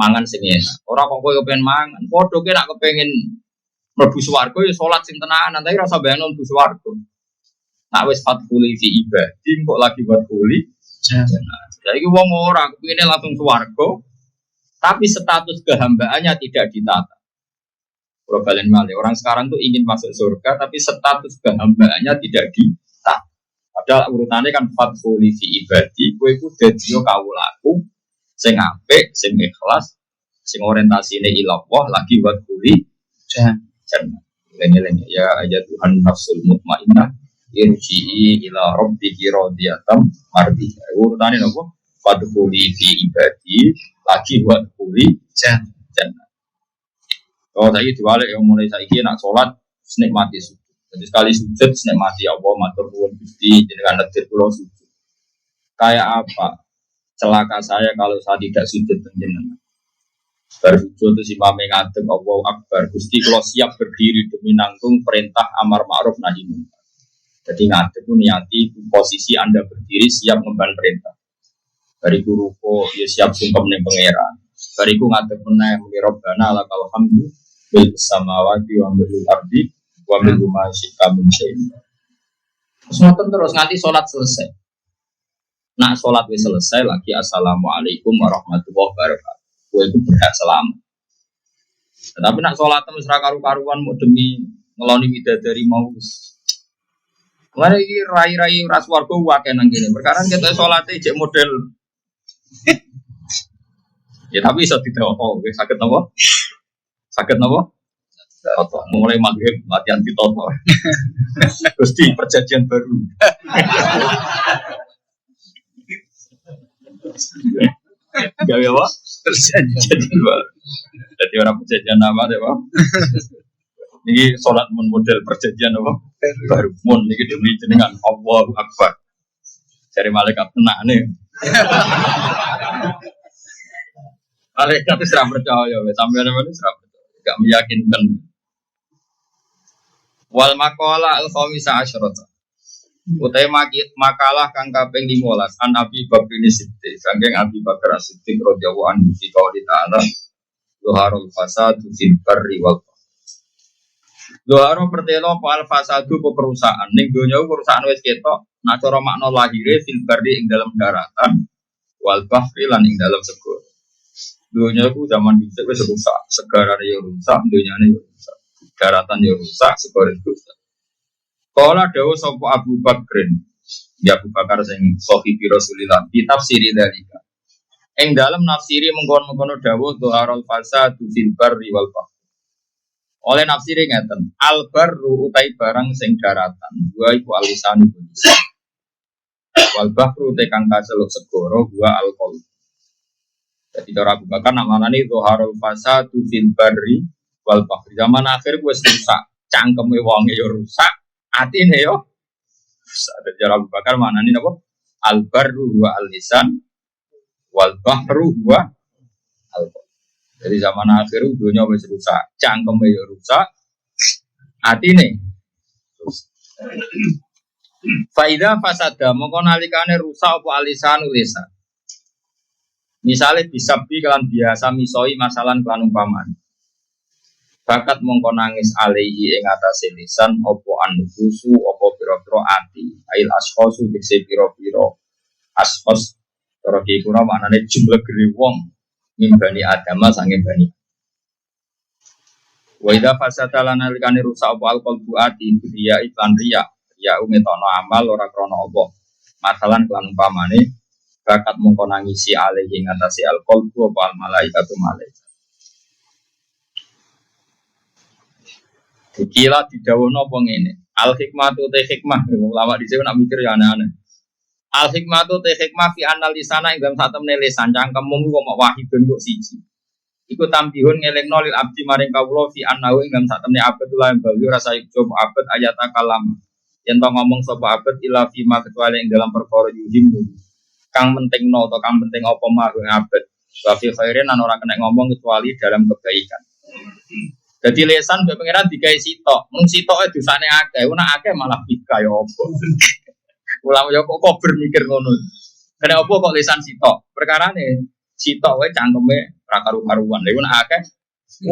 mangan sing enak. Ora kok kowe kepengen mangan, padha ki nak kepengen mlebu swarga ya sholat sing tenanan, tapi rasa bayangno mlebu swarga. Nak wis fatkuli fi ibadi, kok lagi fatkuli jadi wong ora kepingine langsung swarga, tapi status kehambaannya tidak ditata. Kalau balen malih, orang sekarang tuh ingin masuk surga, tapi status kehambaannya tidak ditata. Padahal urutannya kan fathuli fi ibadi, kowe iku dadi kawulaku sing apik, sing ikhlas, sing orientasine ila Allah lagi wathuli jannah. Lengi-lengi ya aja Tuhan nafsul mutmainnah irji'i ila rabbiki radiyatan mardiyah. Urutane napa? Fadkhuli fi ibadi lagi wadkhuli jannah. Oh saiki diwalik yang mulai saiki nak salat nikmati sujud. Jadi sekali sujud nikmati Allah matur nuwun Gusti jenengan nedir kula sujud. Kayak apa? Celaka saya kalau saya tidak sujud jenengan. Bersujud itu imam ngadeg Allahu Akbar. Gusti kula siap berdiri demi nanggung perintah amar ma'ruf nahi munkar. Jadi ngadeg niati posisi Anda berdiri siap memban perintah. Bariku ruko ya siap sungkem ning pangeran. Bariku ngadeg meneh muni Rabbana lakal hamdu bil samawati wa bil ardi wa bil ma syi'a min syai'in. Terus nganti salat selesai. Nak salat wis selesai lagi assalamualaikum warahmatullahi wabarakatuh. Kowe iku berhak selamat. Tapi nak salat wis ra karu-karuan mau demi ngeloni widadari mau wis. Mana ini rai-rai ras warga wakai nang gini. Perkara kita sholatnya cek model. Ya tapi bisa tidak apa. Sakit apa? Sakit apa? Toto. Mulai maghrib latihan di toto. Terus di perjanjian baru. Gawe apa? Perjanjian baru. Jadi orang perjanjian apa deh pak? Ini sholat model perjanjian apa? Baru mun ini demi jenengan Allahu Akbar. Cari malaikat tenak nih. Malaikat itu serah percaya, sampai mana serah percaya, gak meyakinkan. Wal maqala al-khamisah asyrata. Utai makalah kang kaping 15 an Abi Bakr Siddiq, saking Abi Bakar Siddiq radhiyallahu anhu fi qouli ta'ala zuharul fasadu fil barri wal Doaro pertelo fal fasadu kerusakan ning donya kerusakan wis ketok nak cara makna lahire fil barri ing dalam daratan wal bahri lan ing dalam segara. Donya ku zaman dhisik wis rusak, segarane yo rusak, donyane yo rusak. Daratan yo rusak, segara rusak. Kala dawuh sapa Abu Bakrin, ya Abu Bakar sing sahibi Rasulillah, kitab siri dalika. Ing dalam nafsiri mengkon-mengkono dawuh doarul fasadu fil barri wal bahri. Oleh nafsiri ngeten, al-barru utai barang sing daratan, gua iku alisanu Indonesia. Wal bahru utai kang kaseluk segara gua al-qalb. Jadi cara Abu Bakar namanya zuharul fasadu fil barri wal bahri. Zaman akhir gue rusak, cangkeme wonge yo rusak, atine yo rusak. Jadi cara Abu Bakar maknane napa? Al-barru wa al-lisan wal bahru wa al-qalb. Jadi zaman akhir dunia wis rusak, cangkeme yo rusak, atine rusak. Faida fasada mongko nalikane rusak apa alisanu lisan. Misale bisabbi kelan biasa misoi masalan kelan umpaman. Bakat mongko nangis alaihi ing atase lisan apa anufusu apa pira-pira ati ail ashosu dikse pira-pira ashos cara ki kuna maknane jumlah gede wong mimbani adama sange bani wa idza fasata lana likane rusak apa alqal buati dia iklan riya ya umetana amal ora krana apa masalan kelan umpamane bakat mongko nangisi alaihi ing atase alqal apa al malaikatu malaikat. Dikira didawono apa ngene. Al hikmatu te hikmah, ulama dhisik nak mikir ya aneh-aneh. Al hikmatu te hikmah fi analisana ing dalem satemene lisan cangkemmu kok mok wahidun kok siji. Iku tambihun ngelingno lil abdi maring kawula fi annahu ing dalem satemene abad lan bali rasa ijo abad ayat kalam. Yen to ngomong sapa abad ila fi ma kecuali ing dalam perkara yuhimmu. Kang pentingno atau kang penting apa mah ing abad. Wa fi khairin ana ora kena ngomong kecuali dalam kebaikan. Jadi lesan mbek pangeran digawe sitok. Mung sitoke dosane akeh, ora akeh malah bika ya apa. Ulama ya kok bermikir ngono. Kena apa kok lesan sitok? Perkarane sitok wae cangkeme ra karu-karuan. Lha nek akeh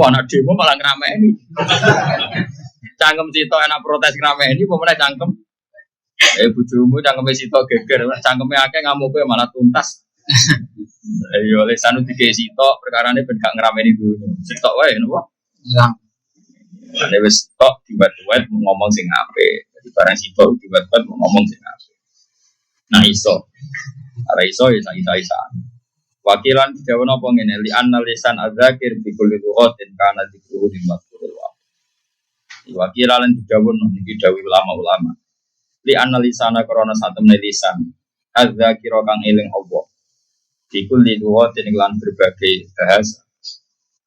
anak demo malah ngrameni. Cangkem sitok enak protes ngrameni apa meneh cangkem. Bojomu cangkeme sitok geger, cangkeme akeh ngamuke malah tuntas. Ayo lesan digawe sitok, perkarane ben gak ngrameni dulu. Sitok wae napa? Ya. Ada wis tok dibuat-buat ngomong sing apik. Jadi barang sitok dibuat-buat ngomong sing apik. Nah iso. Ora iso ya isa-isa. Wakilan dijawen apa ngene li anna lisan adzakir bi kulli lughatin kana dikru di maksudul wa. Wakilan dijawen niki dawuh ulama-ulama. Li anna lisana krana satemene lisan adzakir kang eling apa. Di kulli lughatin lan berbagai bahasa.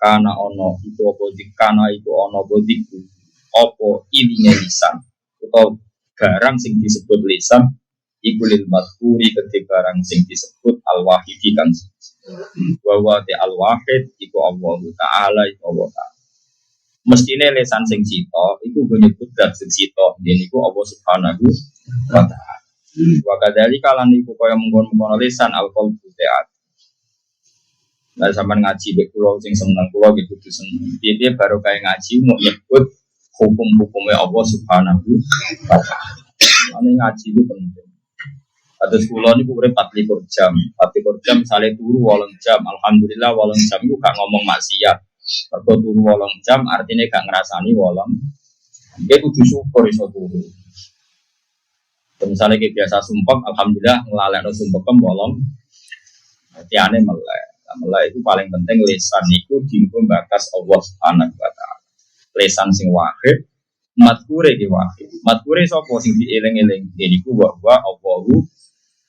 Kana ono itu apa dikana itu ono apa diku apa ilinge lisan atau barang sing disebut lisan iku lil mazkuri ketika barang sing disebut al wahidi kan wa te al wahid iku Allah taala iku Allah taala mestine lisan sing cita iku nyebut zat sing cita yen iku Allah subhanahu wa taala wa kadali kalan iku kaya mengkon-mengkon lisan al qalbu ta'at. Nah, sampai ngaji bek pulau sing seneng pulau gitu seneng. Dia baru kayak ngaji mau nyebut hukum-hukumnya Allah Subhanahu wa taala. Ane ngaji itu penting. Ada sekolah ini kurang 44 jam. 44 jam misalnya turu 8 jam. Alhamdulillah 8 jam itu gak ngomong maksiat. Kalau turu 8 jam artinya gak ngerasani 8. Dia kudu syukur iso turu. Misalnya kayak biasa sumpek, alhamdulillah ngelalekno sumpekem 8. Berarti aneh melek. Mulai itu paling penting lisan itu dienggo bakas Allah Subhanahu wa taala. Lisan sing wahid, matkure ki wahid. Matkure sapa sing dieling-eling? Niku bahwa Allahu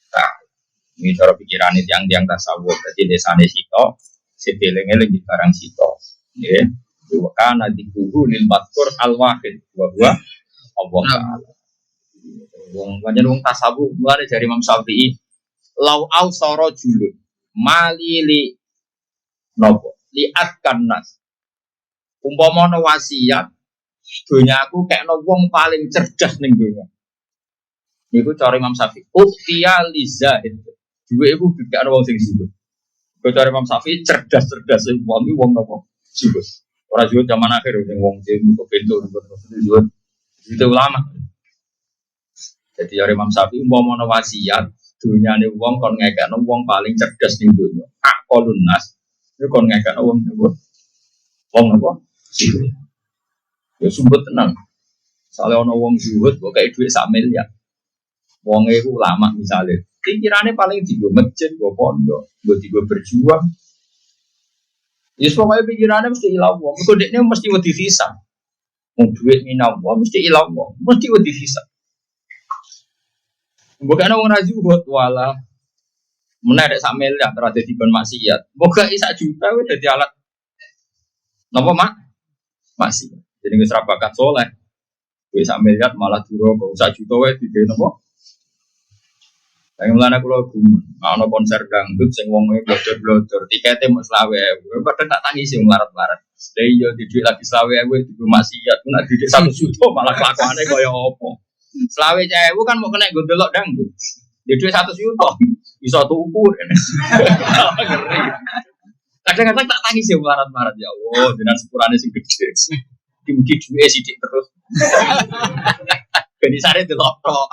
ta'ala. Ini cara pikirane tiang-tiang tasawuf. Dadi lisane sito, dieling-eling di barang sito. Nggih. Wa kana dikuhu lil matkur al wahid bahwa Allah taala. Wong pancen wong tasawuf mulane dari Imam Syafi'i lau au sara julud malili nopo liatkan nas umpama ana wasiat donya aku kekno wong paling cerdas ning donya niku cara Imam Syafi'i uktiya lizahid duwe iku dikekno wong sing zuhud cara Imam Syafi'i cerdas-cerdas wong nopo zuhud ora zuhud zaman akhir sing wong sing kok pintu zuhud itu ulama jadi cara Imam Syafi'i umpama ana wasiat dunyane wong kon ngekekno wong paling cerdas ning donya. Aqalun nas. Iku kon ngekekno wong apa? Wong apa? Ya sumpet tenang. Sale ana wong zuhud kok kaya dhuwit 1 miliar. Wong iku ulama misale. Pikirane paling digo masjid, go pondok, go digo berjuang. Ya pokoke pikirane mesti ilang wong. Mergo dekne mesti wedi visa. Wong dhuwit minang wong mesti ilang wong. Mesti wedi visa. Bukan orang rajuhut wala menarik 1 miliar terhadap dibon maksiat. Bukan 1 juta wes jadi alat. Napa mak? Maksiat. Jadi nggak serabakat soleh. Wes 1 miliar malah duro kok 1 juta wes di napa? Yang mulane kula gumun, ana konser dangdut sing wong-wong blodor-blodor, tikete mung 20.000. Padahal tak tangisi melarat-melarat. Lah iya di dhuwit lagi 20.000 di maksiat, nek di 1 juta malah kelakuane kaya apa. 20.000 kan mau kena gondelok dangdut. Di duit 1 juta bisa tuku. Ngeri. Kadang-kadang tak tangis ya marat-marat ya Allah, dengan sepurane sing gede. Mugi duwe sithik terus. Beni sare delok tok.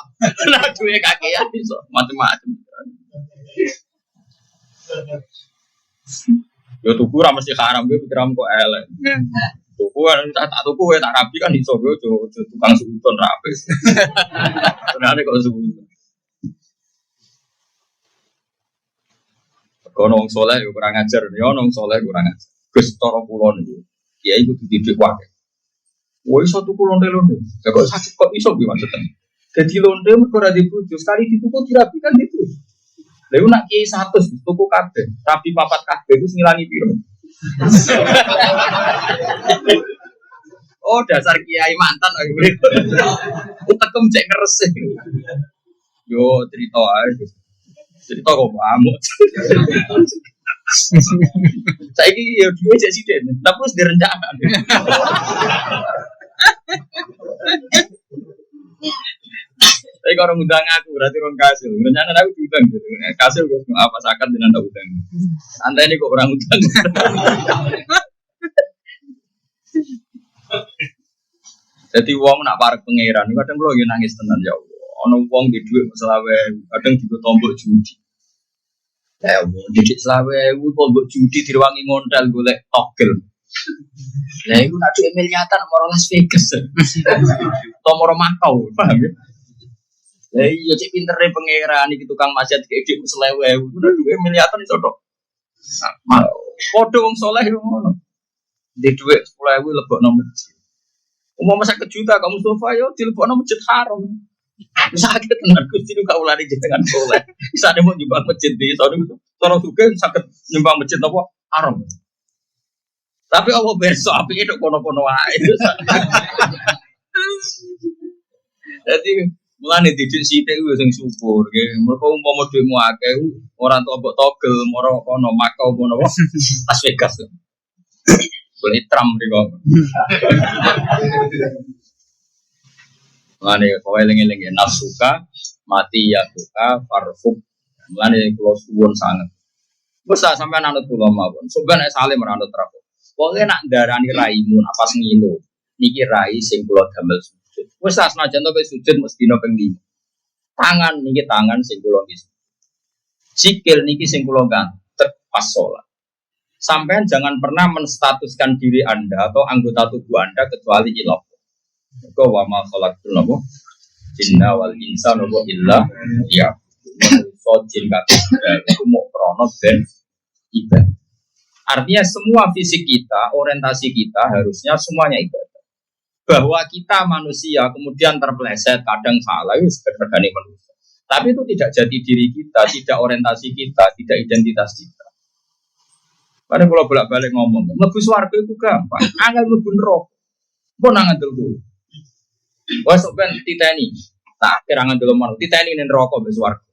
Lah duwe kakean iso macam-macam. Yo tuku ra mesti haram kowe pikiran kok elek. Tuku kan tak tuku kowe tak rapi kan iso kowe tukang suudon rapi. Sebenarnya kok suudon. Kono wong saleh yo kurang ajar, yo wong saleh kurang ajar. Gus cara kula niku. Kiai kudu didik wae. Woi satu lonte-lonte. Ya kok sakit kok iso piye maksudnya? Jadi lonte mergo ora dibujuk, sekali dituku dirapikan dibujuk. Lha nak kiai 100 tuku kabeh, tapi papat kabeh iku ngilangi piro? Oh, dasar kiai mantan aku. Utekem cek ngeres. Yo cerita ae. Cerita kok amuk. Saiki ya duwe cek sithik, tapi wis direncana. Tapi kalau ngundang aku berarti orang kasil. Rencana aku diundang gitu. Kasil gue apa sakat dengan tak undang. Santai ini kok orang undang. Jadi uang nak parek pangeran. Kadang kalau lagi nangis tenan ya Allah. Ono uang di duit selawe. Kadang juga tombol judi. Ya Allah, didik selawe. Tombol judi diruangi modal golek togel. Nah itu nak duit miliatan mau Las Vegas. Atau mau Makau, paham ya? Lah iya cek pintere pangeran iki tukang maksiat kayak dik selewe. Udah duwe miliatan iso tok. Padha wong saleh yo ngono. Di dhuwit 10.000 lebokno masjid. Umum 50 juta kamu Mustafa yo dilebokno masjid haram. Sakit tenan Gusti nu kaulane jenengan saleh. Isane mau nyumbang masjid di iso niku. Cara sugih saged nyumbang masjid apa haram. Tapi Allah berso apike tok kono-kono wae. Jadi mulane didik sithik kuwi sing syukur nggih. Mergo umpama dhuwitmu akeh ora entuk mbok togel moro kono Makau kono apa Las Vegas. Boleh tram mriko. Mulane kowe eling-eling nafsuka mati ya suka farfuk. Mulane kula suwun sanget. Wes sampean anut kula mawon. Sampeyan nek salim ora anut rapo. Pokoke nak ndarani raimu nak pas ngilu. Niki rai sing kula damel wis asnajan to sujud mesti dina ping 5. Tangan niki tangan sing kula nggih. Sikil niki sing kula gantek pas salat. Sampean jangan pernah menstatuskan diri Anda atau anggota tubuh Anda kecuali ilah. Maka wa ma khalaqtul jinna wal insa illa ya. So jin kabeh iku mok krana ben ibadah. Artinya semua fisik kita, orientasi kita harusnya semuanya ibadah. Bahwa kita manusia kemudian terpeleset, kadang salah, itu sebenarnya manusia. Tapi itu tidak jadi diri kita, tidak orientasi kita, tidak identitas kita. Karena kalau bolak-balik ngomong, mlebu swarga itu gampang, angel mlebu neraka. Pun angel dulu. Wah sampean titeni, tak kira ngandel omah, titeni ning neraka mbek swarga.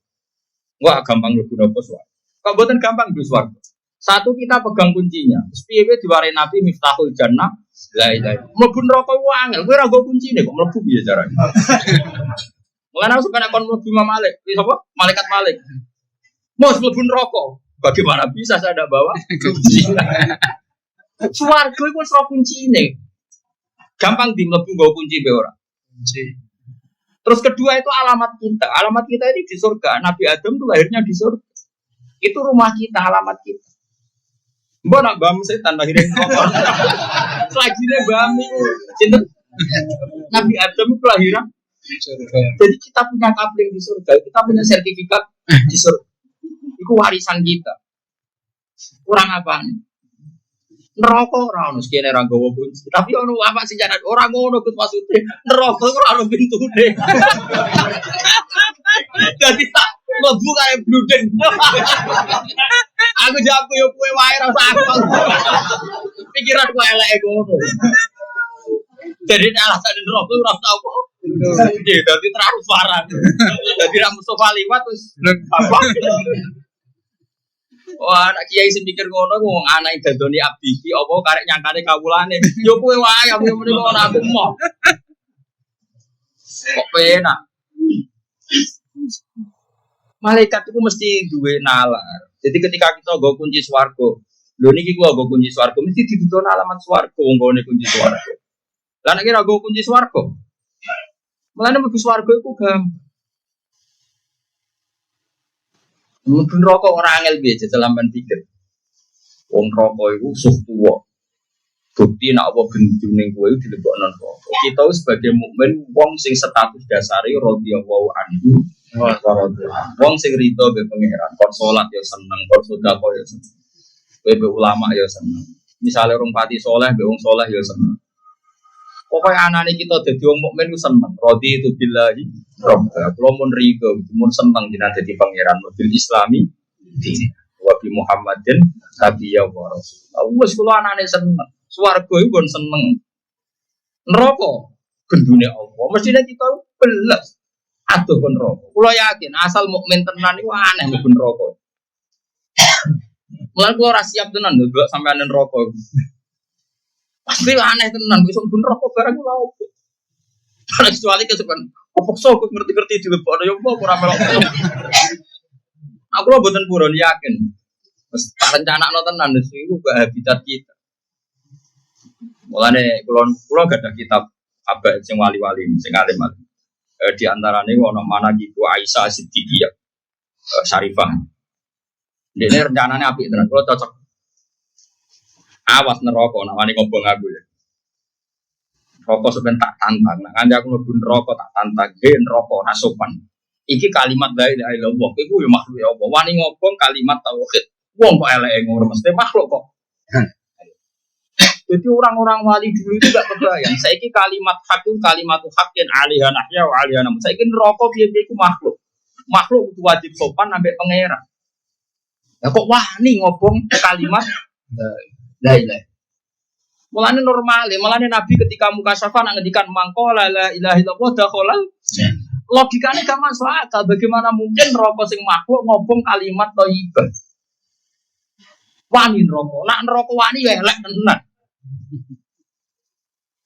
Enggak gampang mlebu neraka swarga. Kok mboten gampang mlebu swarga. Satu kita pegang kuncinya. Piye diwarai Nabi Miftahul Jannah. La ilaha. Mlebu neraka ku angel, kowe ora nggo kuncine kok mlebu piye carane. Mulane aku sampeyan kon mlebu Imam Malik, sapa? Malaikat Malik. Mau mlebu neraka. Bagaimana bisa saya tidak bawa kunci? Swarga iku wis ora kuncine. Gampang di mlebu nggo kunci be ora. Terus kedua itu alamat kita. Alamat kita ini di surga. Nabi Adam itu lahirnya di surga. Itu rumah kita, alamat kita. Mbak nak bam setan lahirnya selagi dia bam itu Nabi Adam itu lahiran jadi kita punya kapling di surga, kita punya sertifikat di surga, itu warisan kita. Kurang apa nih? Neraka ora ono sekene ra nggawa kunci, tapi ono apa sing jaran ora ngono Gus maksude. Neraka ora ono pintune. Dadi tak mlebu kaya bludeng. Aku jago yo kowe wae ra aku. Pikiran kowe eleke ngono. Jadi alasan neraka ora tau apa. Nggih, dadi transparan. Dadi ra Mustofa liwat terus apa? Wah, anak kiai sing mikir ngono wong anak dadoni abdi iki apa karek nyangkane kawulane. Yo kowe wae aku muni ngono aku mau. Kok penak. Malaikat itu mesti duwe nalar. Jadi ketika kita nggo kunci swarga, Lho niki kula go kunci swarga mesti dituturna alamat swarga wong gone kunci swarga. Lah nek kira go kunci swarga. Mulane mlebu swarga iku gampang. Mlebu neraka ora angel piye jajal sampean pikir. Wong neraka iku suh tuwa. Bukti nek apa gendune kowe dilebokno neraka. Kita sebagai mukmin wong sing status dasare radhiyallahu anhu wa radhiyallahu. Wong sing rido be pangeran, kon salat ya seneng, kon sedekah ya seneng. Be ulama ya seneng. Misale orang pati saleh be wong saleh ya seneng. Pokoke anane kita dadi wong mukmin ku seneng. Radhi itu billahi rabb. Kulo mun rido, mun seneng jenengan dadi pangeran bil Islami din. Wa bi Muhammadin nabiyya wa rasul. Wes kulo anane seneng. Swarga iku kon seneng. Neraka gendune Allah. Mestine kita belas aduh kon neraka. Kulo yakin asal mukmin tenan iku aneh mlebu neraka. Mulane kulo ora siap tenan lho sampeyan neraka. Pasti aneh tenan bisa mlebu neraka barang kulo opo. Kecuali kesepen opokso kok ngerti-ngerti dilebokno yo apa ora melok. Aku lho mboten purun yakin. Wis rencanakno tenan iku gak habitat kita. Mulane kula gak ada kitab abad sing wali-wali sing alim-alim. Di antarane ono Manaqibu Aisyah Siddiqiyah Syarifah. Dene rencanane apik tenan, kula cocok. Awas neraka namane ngobong aku ya. Neraka sampeyan tak tantang. Nek kanca aku mlebu neraka tak tantang, neraka ora sopan. Iki kalimat la ilaha illallah iku ya makhluk ya apa. Wani ngobong kalimat tauhid. Wong kok eleke ngono mesti makhluk kok. Jadi orang-orang wali dulu itu gak kebayang. Saiki kalimat hak itu kalimatu hakin alihah nahya wa alihah namun. Saiki neraka piye-piye ku makhluk. Makhluk itu wajib sopan sampai pangeran. Ya kok wani ngobong kalimat la ilaha. Mulane normal, mulane Nabi ketika muka syafa nak ngendikan mangkola la ilaha illallah dakhala. Logikane gak masuk akal. Bagaimana mungkin neraka sing makhluk ngobong kalimat thayyibah. Wani neraka. Nak neraka wani ya elek tenan.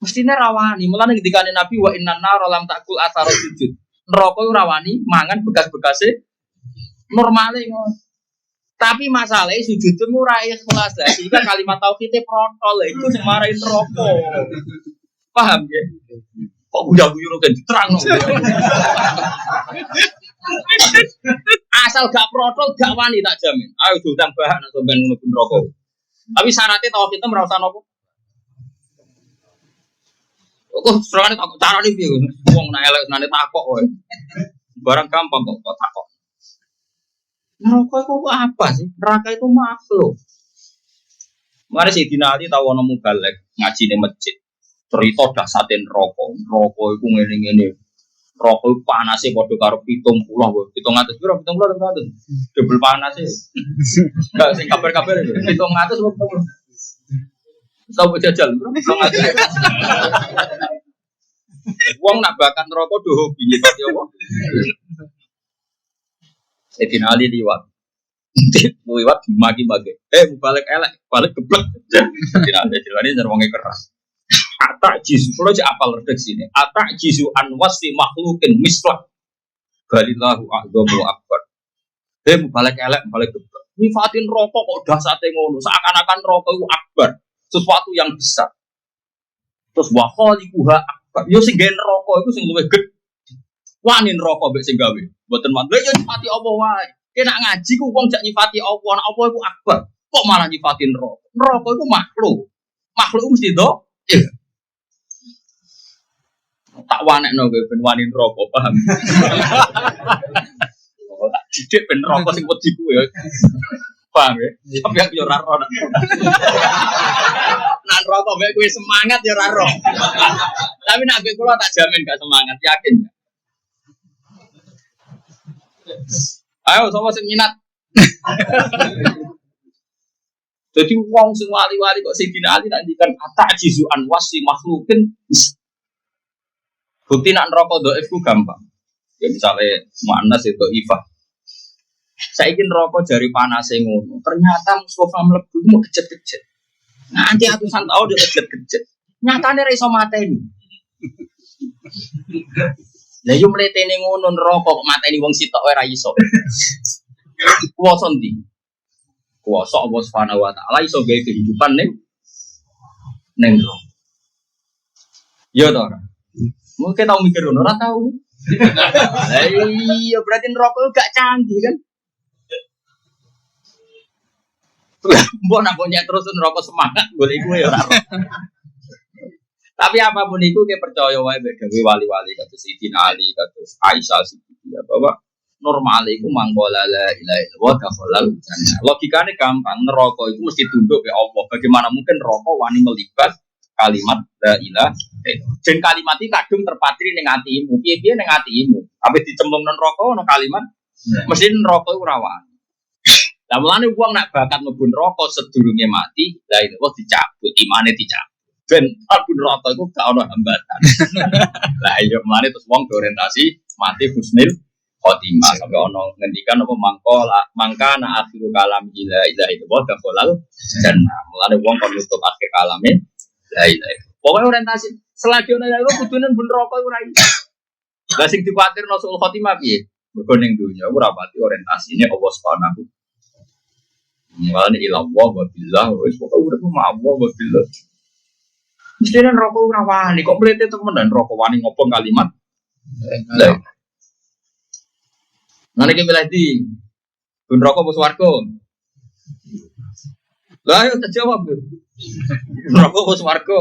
Mestinya rawani, mulane ketika Nabi wa inna nar lam takul athara sujud. Neraka rawani mangan bekas-bekase normale ngono. Tapi masalahnya sujud itu ora ikhlas lah. Sehingga kalimat tauhidnya protol itu semarahin neraka. Paham ya? Kok guyu-guyu kan diterangno. Asal gak protol gak wani tak jamin. Ayo diundang bahan atau ben ngono neraka. Tapi syaratnya tauhid itu merasa nopo? Kok serane takok carane piye wong nek elek nane takok wae. Barang gampang kok takok. Neraka itu apa sih? Neraka itu makhluk. Mari Sayyidina Ali tahu ana mubalek ngaji ning masjid. Cerita dasate neraka. Neraka iku ngene-ngene. Neraka iku panase padha karo 70 wae. 700 piro? 700. Double panase. Enggak sing kabar-kabar 700 wae. Tahu jajal, bro. Wong nak bakat neraka do hobi nyipati apa? Sayyidina Ali liwat. Liwat magi-magi. Balik elek, balik geblek. Sayyidina Ali dilani wonge keras. Atak jisu, kalau cek apal redaksi ini. Atak jisu anwasi makhlukin mislah. Balillahu a'zamu akbar. Balik elek, balik geblek. Nyifatin rokok kok dasate ngono. Seakan-akan rokok itu akbar. Sesuatu yang besar. Terus wa khaliquha akbar. Yo sing gawe neraka iku sing luwih gedhe. Wani neraka mbek sing gawe. Mboten wani. Lha yo nyifati apa wae. Kena ngaji ku wong jak nyifati apa, nek apa iku akbar. Kok malah nyifati neraka? Neraka iku makhluk. Makhluk mesti do. Tak wanekno kowe ben wani neraka, paham? Oh, tak didik ben neraka sing wedi ku ya. Paham ya? Tapi aku yo ora ro. Nan rokok mek kowe semangat ya ora ro. Tapi nek kowe kula tak jamin gak semangat, yakin ya. Ayo sapa sing minat. Jadi wong sing wali-wali kok Sayyidina Ali tak dikan atajizu an wasi makhlukin. Bukti nak neraka dhaif ku gampang. Ya misale Mu'annas itu Ifah. Saiki neraka jari panase ngono. Ternyata Mustafa mlebu mau kejet-kejet. Nanti atusan tahun dia kejet-kejet. Nyatane ra iso mateni. Lah yo mletene ngono neraka kok mateni wong sitok ora iso. Kuwasa ndi? kuasa Allah Subhanahu wa taala iso gawe kehidupan ning neraka. Ya to ora? Mungkin tau mikir ngono ora tau. Lah iya berarti neraka gak canggih kan? Mbok nak punya terus neraka semangat golek iku ya ora. Tapi apapun itu kita percaya wae beda wali-wali kados Sayyidina Ali kados Aisyah Siddiqah bahwa normal iku mangkola la ilaha illallah dakhalal jannah. Logikane gampang, neraka itu mesti tunduk ke Allah. Bagaimana mungkin neraka wani melibat kalimat la ilaha illallah. Dan kalimat iki kadung terpatri ning atimu. Piye-piye ning atimu. Habis dicemplung nang neraka ono kalimat mesti neraka iku ora wani. Lah mulane wong nek bakat mlebu neraka sedurunge mati, la ilaha dicabut, imane dicabut. Ben aku neraka iku gak ono hambatan. Lah iya mulane terus wong orientasi mati husnul khotimah sampai ono ngendikan apa mangkana akhiru kalam ila ilaha illallah dakhalal jannah. Mulane wong penutup akhir kalame la ilaha illallah. Pokoke orientasi selagi ono ya kudune ben neraka iku ora iso. Lah sing dikuwatirno sul khotimah piye? Mergo ning donya ora pati orientasine Allah Subhanahu. Mulane ilallah wa billah wis pokoke urip mawon wa billah. Mestinya rokok ora wani kok mlete temenan rokok wani ngopong kalimat. Lah. Nang iki milih di ben rokok apa swarga? Lah ayo terjawab. Rokok apa swarga?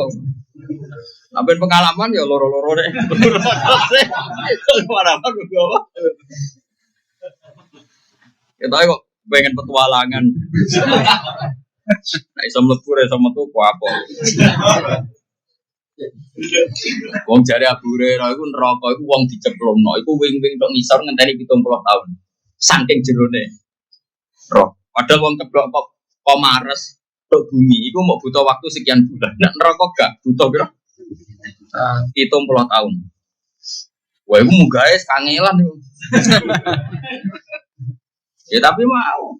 Sampai pengalaman ya loro-loro nek. Pengalaman apa? Kita kok pengen petualangan. Nah iso mlebu iso metu ku apa? Wong jare Abu Hurairah iku neraka iku wong diceplokno iku wing-wing tok ngisor ngenteni 70 tahun. Saking jerone. Roh, padahal wong ceplok kok mares tok bumi iku mau butuh waktu sekian bulan. Nek neraka gak butuh piro? 70 tahun. Wah, iku mugae kangelan iku. Ya tapi mau.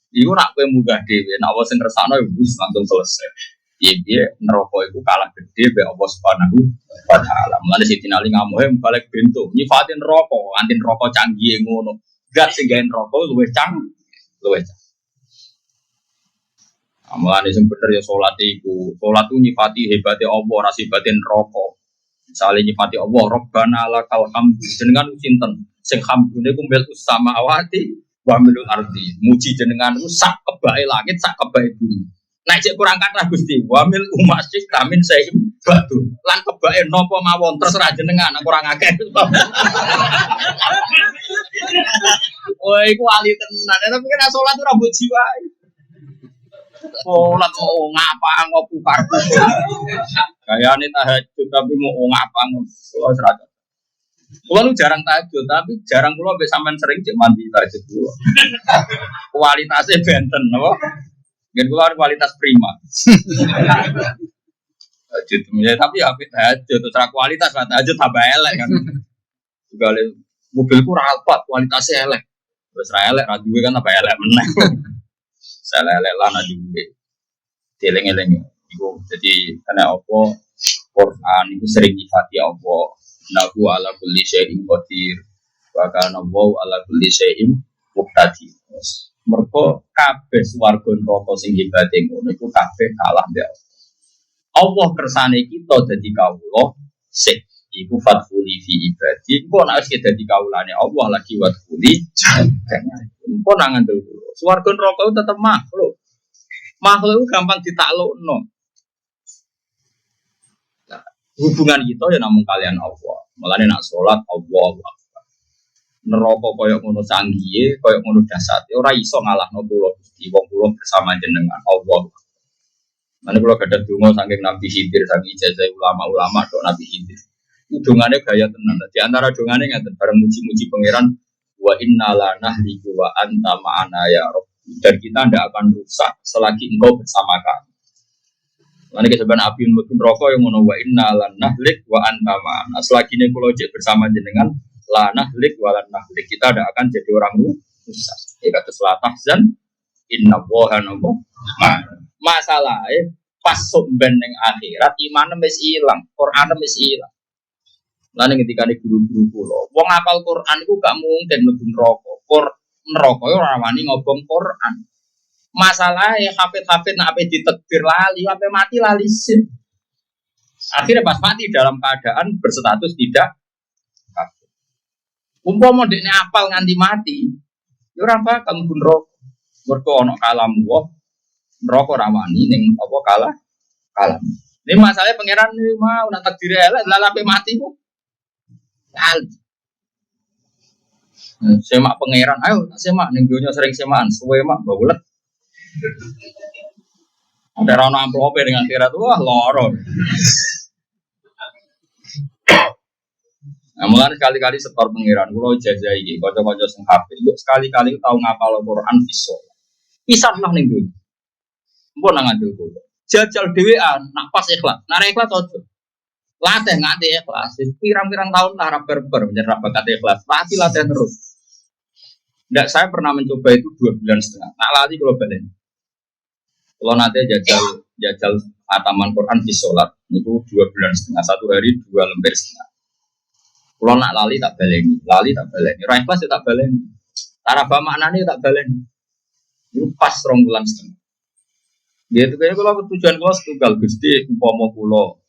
Iku nak kowe munggah dhewe, nek wis ngersakno ya wis langsung selesai. Iya, neraka itu kalah gede be Allah Subhanahu wa taala. Mulane Sayyidina Ali ngamuhe balik bentuk nyifatin neraka, nganti neraka canggih ngono. Gat sing gawe neraka luwih canggih. Mulane sing bener ya salat iku. Salat ku nyifati hebate Allah, ora sifate neraka. Misale nyifati Allah, Rabbana lakal hamdu. Jenengan sinten? Sing hamdune ku mil samawati wa milul ardi. Muji jenengan ku sak kebae langit, sak kebae bumi. Nek cek kurang kathah Gusti, wamil umasik tamin saim batu. Lan kebake napa mawon terserah jenengan kurang akeh. Wah, iku wali tenan. Tapi kan salat ora mbok jiwai. Salat mau ngapa ngopo karbu. Gayane tahajud tapi mau ngapa ngopo serata. Kulo jarang tahajud tapi jarang kulo mbek sampean sering cek mandi tahajud kulo. Kualitasnya benten napa? Gen keluar kualitas prima. Tahajud ya tapi ya tahajud terus kualitas tahajud tambah elek kan. Juga mobilku ra alpat kualitasnya elek. Terus ra elek ra duwe kan tambah elek meneh. Salah elek lan duwe. Deleng-eleng iku dadi kana apa Quran iku sering nyifati Allah. Nahu ala kulli syai'in qadir. Wa kana ala kulli syai'in muqtadir. Mergo kabeh swarga neraka sing hebate ngono iku kabeh kalah mbek Allah kersane kita dadi kawula sik iku fatfuli fi ibadi engko nek wis dadi kawulane Allah lagi watfuli engko nang ngandel swarga neraka tetep makhluk itu gampang ditaklukno. Nah, hubungan kita ya namung kalian Allah. Mulane nek salat Allah neraka koyo ngono sanggihe, koyo ngono dasate ora iso ngalahno kula Gusti wong kula bersama jenengan Allah. Mane kula gadah donga saking Nabi Khidir saking ijazah ulama-ulama tok Nabi Khidir. Dongane gaya tenan. Di antara dongane ngaten bareng muji-muji pangeran wa innala nahliku wa anta ma'ana ya Rabb. Dan kita tidak akan rusak selagi engkau bersama kami. Mane keseban api mlebu neraka yang ngono wa innala nahlik wa anta ma'ana. Selagi ne kula bersama jenengan lanah lik walan nahlik kita tidak akan jadi orang rusak. Kata selatah zan inna woha nopo. Masalahnya pas somben neng akhirat iman wis ilang, Quran wis ilang. Lalu ketika di guru-guru pulau, wong apal Quran itu gak mungkin mlebu neraka. Neraka ora wani ngobong Quran. Masalahnya hafid-hafid nak ape ditekdir lali, ape mati lali sih. Akhirnya pas mati dalam keadaan berstatus tidak hafid. Umpama dekne apal nganti mati, ya ora bakal mlebu neraka. Mergo ana kalam wa neraka ora wani ning apa kalah kalam. Ini masalahnya pangeran mau nak takdir elek lalape mati ku. Semak pangeran, ayo semak ning donya sering semakan, suwe mak baulet. Ada rono amplope dengan akhirat, wah loro. Nah, mulai sekali-kali setor pangeran, kulo jajai iki, kanca-kanca sing hafid, mbok sekali-kali tau ngapal Al-Qur'an fisol. Pisan lah ning donya. Mbok nang ngandel kulo. Jajal dhewean, nak pas ikhlas. Nak ikhlas ojo. Latih nganti ikhlas. Pirang-pirang tahun lah ra berber menyerap bakat ikhlas. Latih terus. Enggak, saya pernah mencoba itu 2,5 bulan. Nak lali kalau balen. Kalau nanti jajal ataman Quran di sholat itu 2,5 bulan. Satu hari 2 lembar setengah. Kalau nak lali tak baleni. Ra ikhlas tak baleni. Taraba maknane tak baleni. Itu pas 2,5 bulan. Dia itu kayaknya kalau tujuan kelas tunggal Gusti umpama kula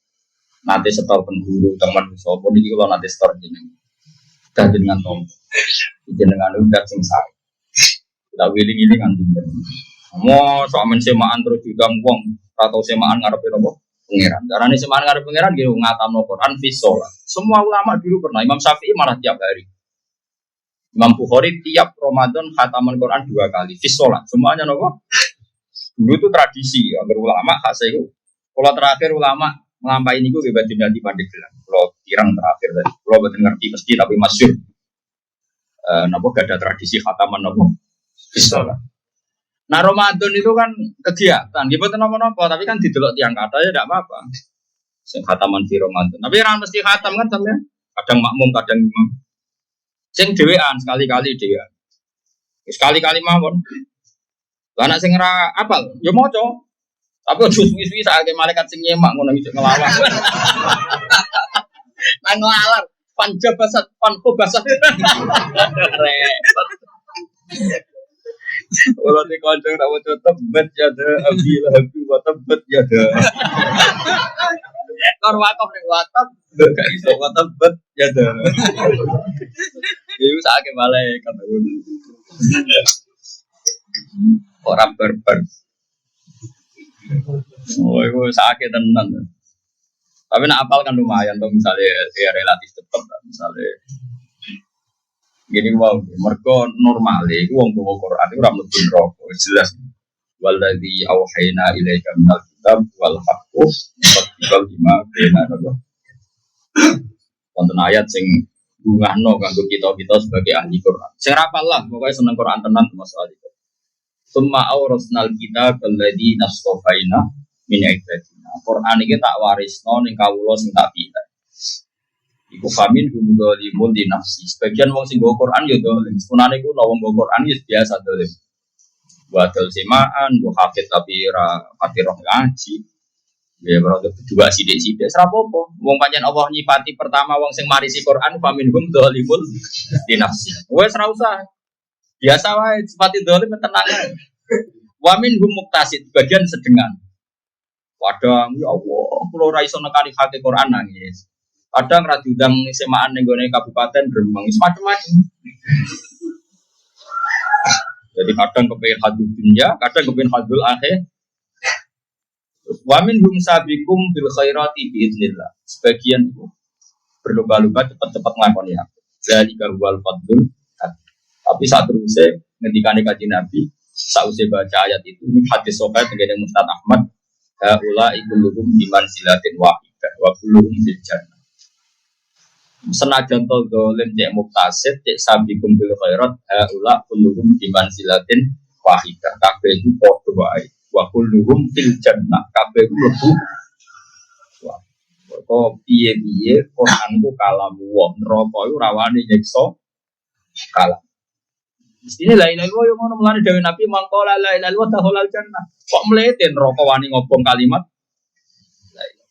nanti setor pengguru teman sapa niki kula nanti setor jeneng. Dan dengan nom. Jenengan udah sing sae. Kita wiling-wiling kan pinter. Mau sok men semaan terus juga wong atau semaan ngarepe napa? Pangeran. Carane semaan ngarepe pangeran nggih ngatamno Quran fi shalah. Semua ulama dulu pernah. Imam Syafi'i malah tiap hari. Imam Bukhari tiap Ramadan khataman Quran 2 kali fi shalah. Semuanya napa? Dulu itu tradisi, ya, berulama khas itu. Kalau terakhir ulama melampaui ini gue bebas di Pandeglang. Kalau tirang terakhir tadi, kalau betul ngerti mesti tapi masyhur. Napa gak ada tradisi khataman napa? Bismillah. Nah Ramadan itu kan kegiatan, dia betul napa-napa, tapi kan didelok tiang kata ya tidak apa-apa. Sing khataman di Ramadan. Tapi orang mesti khatam kan sampean. Kadang makmum, kadang imam. Sing dhewean sekali-kali dhewean. Sekali-kali mawon. Anak sing ora apal, ya maca. Tapi ojo suwi-suwi sakake malaikat sing nyemak ngono iki ngelawan. Nang ngelalar, panjabasat, pankhobasat. Repot. Ora te kanca ora waca tebet ya de abilah habi wa tebet ya de. Kor wakaf ning WhatsApp gak iso wa tebet ya de. Iku sakake malaikat ngono. Orang berber. Oh, itu sakit tenan. Tapi nak apal kan lumayan, tuh misalnya ya relatif cepat, misalnya. Gini wow, mereka normal, itu wong bawa Quran itu ramu rokok jelas. Waladhi awhayna ilaika minal kitab wal haqqu musaddiqan lima bayna yadayhi. Wonten ayat sing bungahno kanggo kita sebagai ahli Quran. Sing rapal lah, pokoknya seneng Quran tenan masalah itu. Summa awrasnal kitab alladzi nastafaina min ibadina. Quran iki tak warisno ning kawula sing tak pilih. Iku famin gumdolimun di nafsi. Sebagian wong sing nggo Quran ya dolim. Sunane iku wong nggo Quran ya biasa dolim. Wadol semaan, mbok hafid tapi ra pati roh ngaji. Ya berarti kedua sithik-sithik ora apa-apa. Wong pancen Allah nyifati pertama wong sing marisi Quran famin gumdolimun di nafsi. Wes ora usah. Biasa wae sifati dolim tenang ae. Wa minhum muqtasid bagian sedengan. Kadang ya Allah, kula ora iso nekani hati Quran nangis. Kadang ra diundang semaan ning gone kabupaten Gremeng, macam-macam. Jadi kadang kepengin hadul dunya, kadang kepengin hadul akhir. Wa minhum sabiqum bil khairati bi idznillah. Sebagian itu berlomba-lomba cepat-cepat nglakoni apa. Zalika huwal fadlul. Tapi saat terusnya ngendikane kanjeng Nabi, sausé baca ayat itu ini hadis sahih dengan Mustad Ahmad, haula ikuluhum biman silatin wahidah wa kulluhum fil jannah. Senajan to dolen cek muktasid cek sabiqum bil khairat haula kulluhum biman silatin wahidah. Kabeh iku padha wae. Wa kulluhum fil jannah. Kabeh iku mlebu. Kok piye-piye Quran ku kalamu wong neraka iku rawane nyiksa kalam. Ini la ilaha illallah yang ngono mulane dawuh Nabi mangkola la ilaha illallah tahulal jannah. Kok mleten rokok wani ngobong kalimat la ilaha.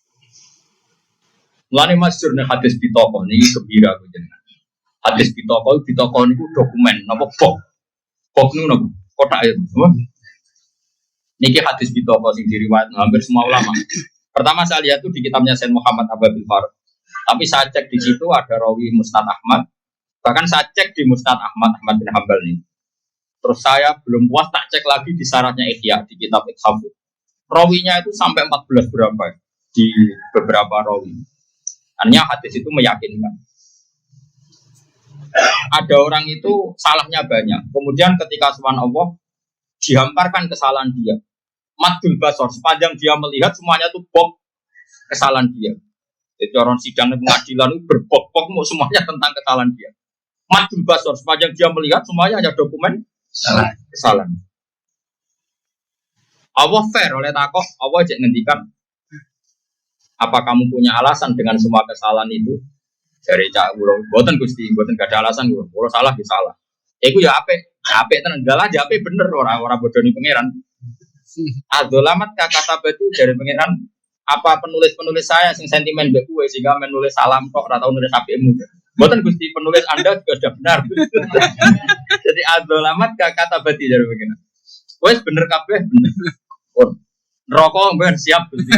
Mulane masyhur nek hadis pitaka niki gembira aku jenengan. Hadis pitaka niku dokumen napa bok. Bok niku napa kotak ya. Niki hadis bitoko sing diriwayat hampir semua ulama. Pertama saya lihat tuh di kitabnya Sayyid Muhammad Ababil Farad. Tapi saya cek di situ ada rawi Musnad Ahmad. Bahkan saya cek di Musnad Ahmad bin Hambal ini. Terus saya belum puas tak cek lagi di syaratnya Ihya di kitab Ithaf. Rawinya itu sampai 14 berapa di beberapa rawi. Hanya hadis itu meyakinkan. Ada orang itu salahnya banyak. Kemudian ketika subhanallah dihamparkan kesalahan dia. Madul basor sepanjang dia melihat semuanya itu bok kesalahan dia. Jadi orang sidang pengadilan itu berbok-bok semuanya tentang kesalahan dia. Madul basor sepanjang dia melihat semuanya hanya dokumen kesalahan. Allah fair oleh takok, Allah cek ngendikan apa kamu punya alasan dengan semua kesalahan itu? Dari cak ulo, buatan gusti, buatan gak ada alasan gue, ulo salah di salah. Iku ya ape tenan galah aja ape bener orang bodoni pangeran. Adzolamat kata berarti dari pangeran apa penulis saya sing sentimen mbek kowe sehingga menulis salam tok ora tau nulis apikmu. Buatan gusti penulis Anda juga sudah benar. Jadi adzolamat kata berarti dari pangeran. Wes bener kabeh bener. Rokok ben siap gusti.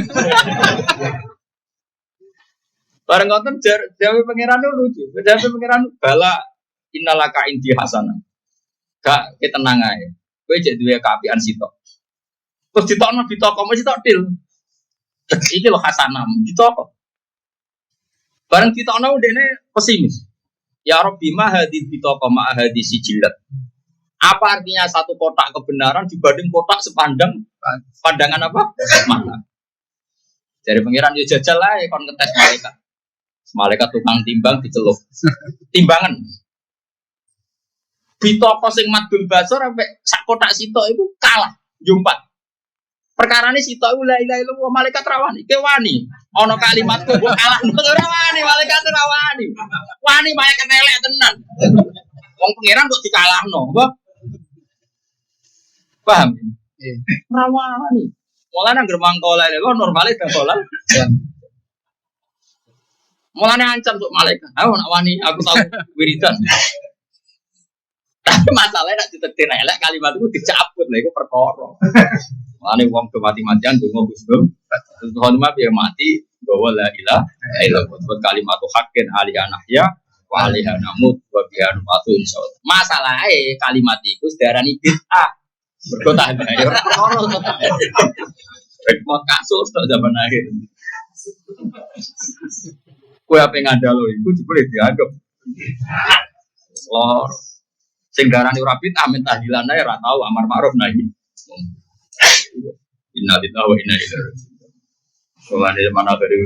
Bareng ngoten jawe pangeran lucu. Jawe pangeran bala innalaka indi hasanah. Gak ketenang ae. Kowe jek duwe kaapian sitok. Terus ditokno ditoko mesti tok til. Iki lho hasanah ditoko. Bareng ditokno dene pesimis. Ya Rabbi ma hadil bitoko ma hadis sijilat. Apa artinya satu kotak kebenaran dibanding kotak sepandang pandangan apa? Mata. Dari pangeran yo jajal ae kon ngetes malaikat. Malaikat tukang timbang diceluk. Timbangan. Bitoko sing madul basor sampai sak kotak sitok itu kalah jumpat. Perkarane sitok iku la ilaha illallah malaikat rawani. Ke wani. Ana kalimatku mbok kalah ora wani malaikat rawani. Wani malaikat elek tenan. Wong pangeran kok dikalahno, apa? Paham? Rawani. Mulane anggere mangko la ilaha normale dakola. Mulane ancam untuk malaikat. Aku nak wani, aku tahu wiridan. Tapi masalahnya nak ditetir elek kalimat itu dicabut lah, itu perkara. Mulane wong do mati-matian donga Gusnul. Tuhan mah biar mati bahwa la ilaha illallah buat kalimat haqqin aliyanahya wa alaiha namut wa biha nufatu insyaallah. Masalahe kalimat iku sedarani bid'ah. Mergo tak ada ora ono to. Repot kasus tok zaman akhir. Kue apa yang ada lo, itu boleh dianggap lor. Sing darani ora bid'ah men tahlilan ae ora tau amar ma'ruf nahi. Inna lillahi wa inna ilaihi raji'un. Soalnya mana dari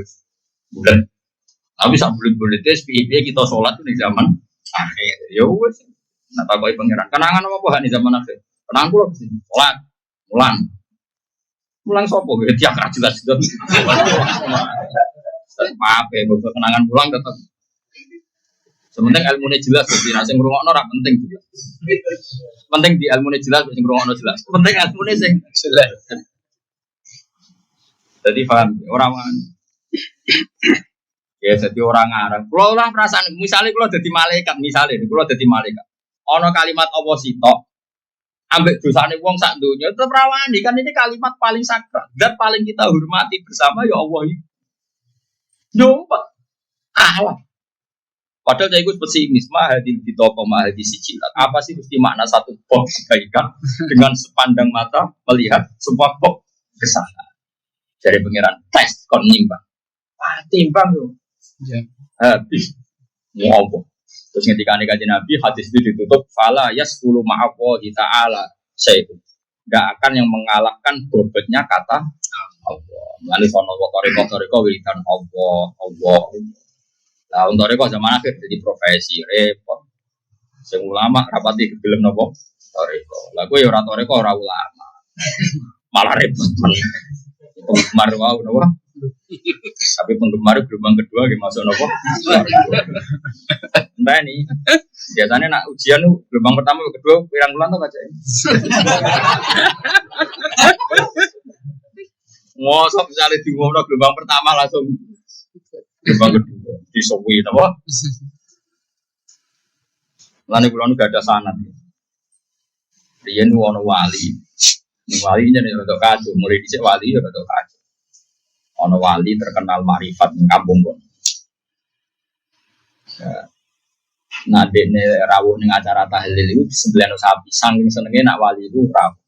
bulan. Tapi sak bulan-bulan itu piye kita sholat di zaman akhir. Ya wes. Nah takoki pangeran. Kenangan apa nih zaman akhir? Kenang kula sini. Sholat. Mulang sapa? Tiap ra jelas-jelas. Maaf ya, beberapa kenangan pulang tetap. Sementing ilmunya jelas, jadi nasi ngurungokno ora penting juga. Penting di ilmunya jelas, nasi ngurungokno jelas. Penting ilmunya sing jelas. Jadi paham orang ya jadi orang ngarang. Kalau orang perasaan, misalnya kalau jadi malaikat, ono kalimat Allah sitok, ambek dosane wong sak donya tetep rawani kan ini kalimat paling sakral. Dan paling kita hormati bersama ya Allah ini. Nyumpet kalah. Padahal saya ikut pesimis mahadil bitoko mahadil sijilat. Apa sih mesti makna satu box kebaikan dengan sepandang mata melihat sebuah box kesalahan. Dari pangeran tes kon nimbang. Timbang yo. Habis mau apa? Terus ketika kajian Nabi hadis itu ditutup fala yasqulu ma'allahi ta'ala sayyidu. Enggak akan yang mengalahkan bobotnya kata Allah. Lalu sono toriko wiridan Allah. Nah untuk toriko zaman akhir jadi profesi repot. Sing ulama rapati film nopo toriko. Lah gue ya ora toriko ora ulama. Malah repot. Penggemar wow nopo. Tapi penggemar gelombang kedua gimana masuk nopo. Entah nih. Biasanya nak ujian gelombang pertama kedua pirang bulan tuh kaca. Ngosok misalnya diumumno gelombang pertama langsung gelombang kedua disuwi apa? Lane kula nu gak ada sanad. Riyen ono wali. Wali jadi rada kacau, mulai dhisik wali ya rada kacau. Ana wali terkenal marifat ning kampung pun. Nah, dene rawuh ning acara tahlil iku disembelihno sapi, saking senenge nak wali iku rawuh.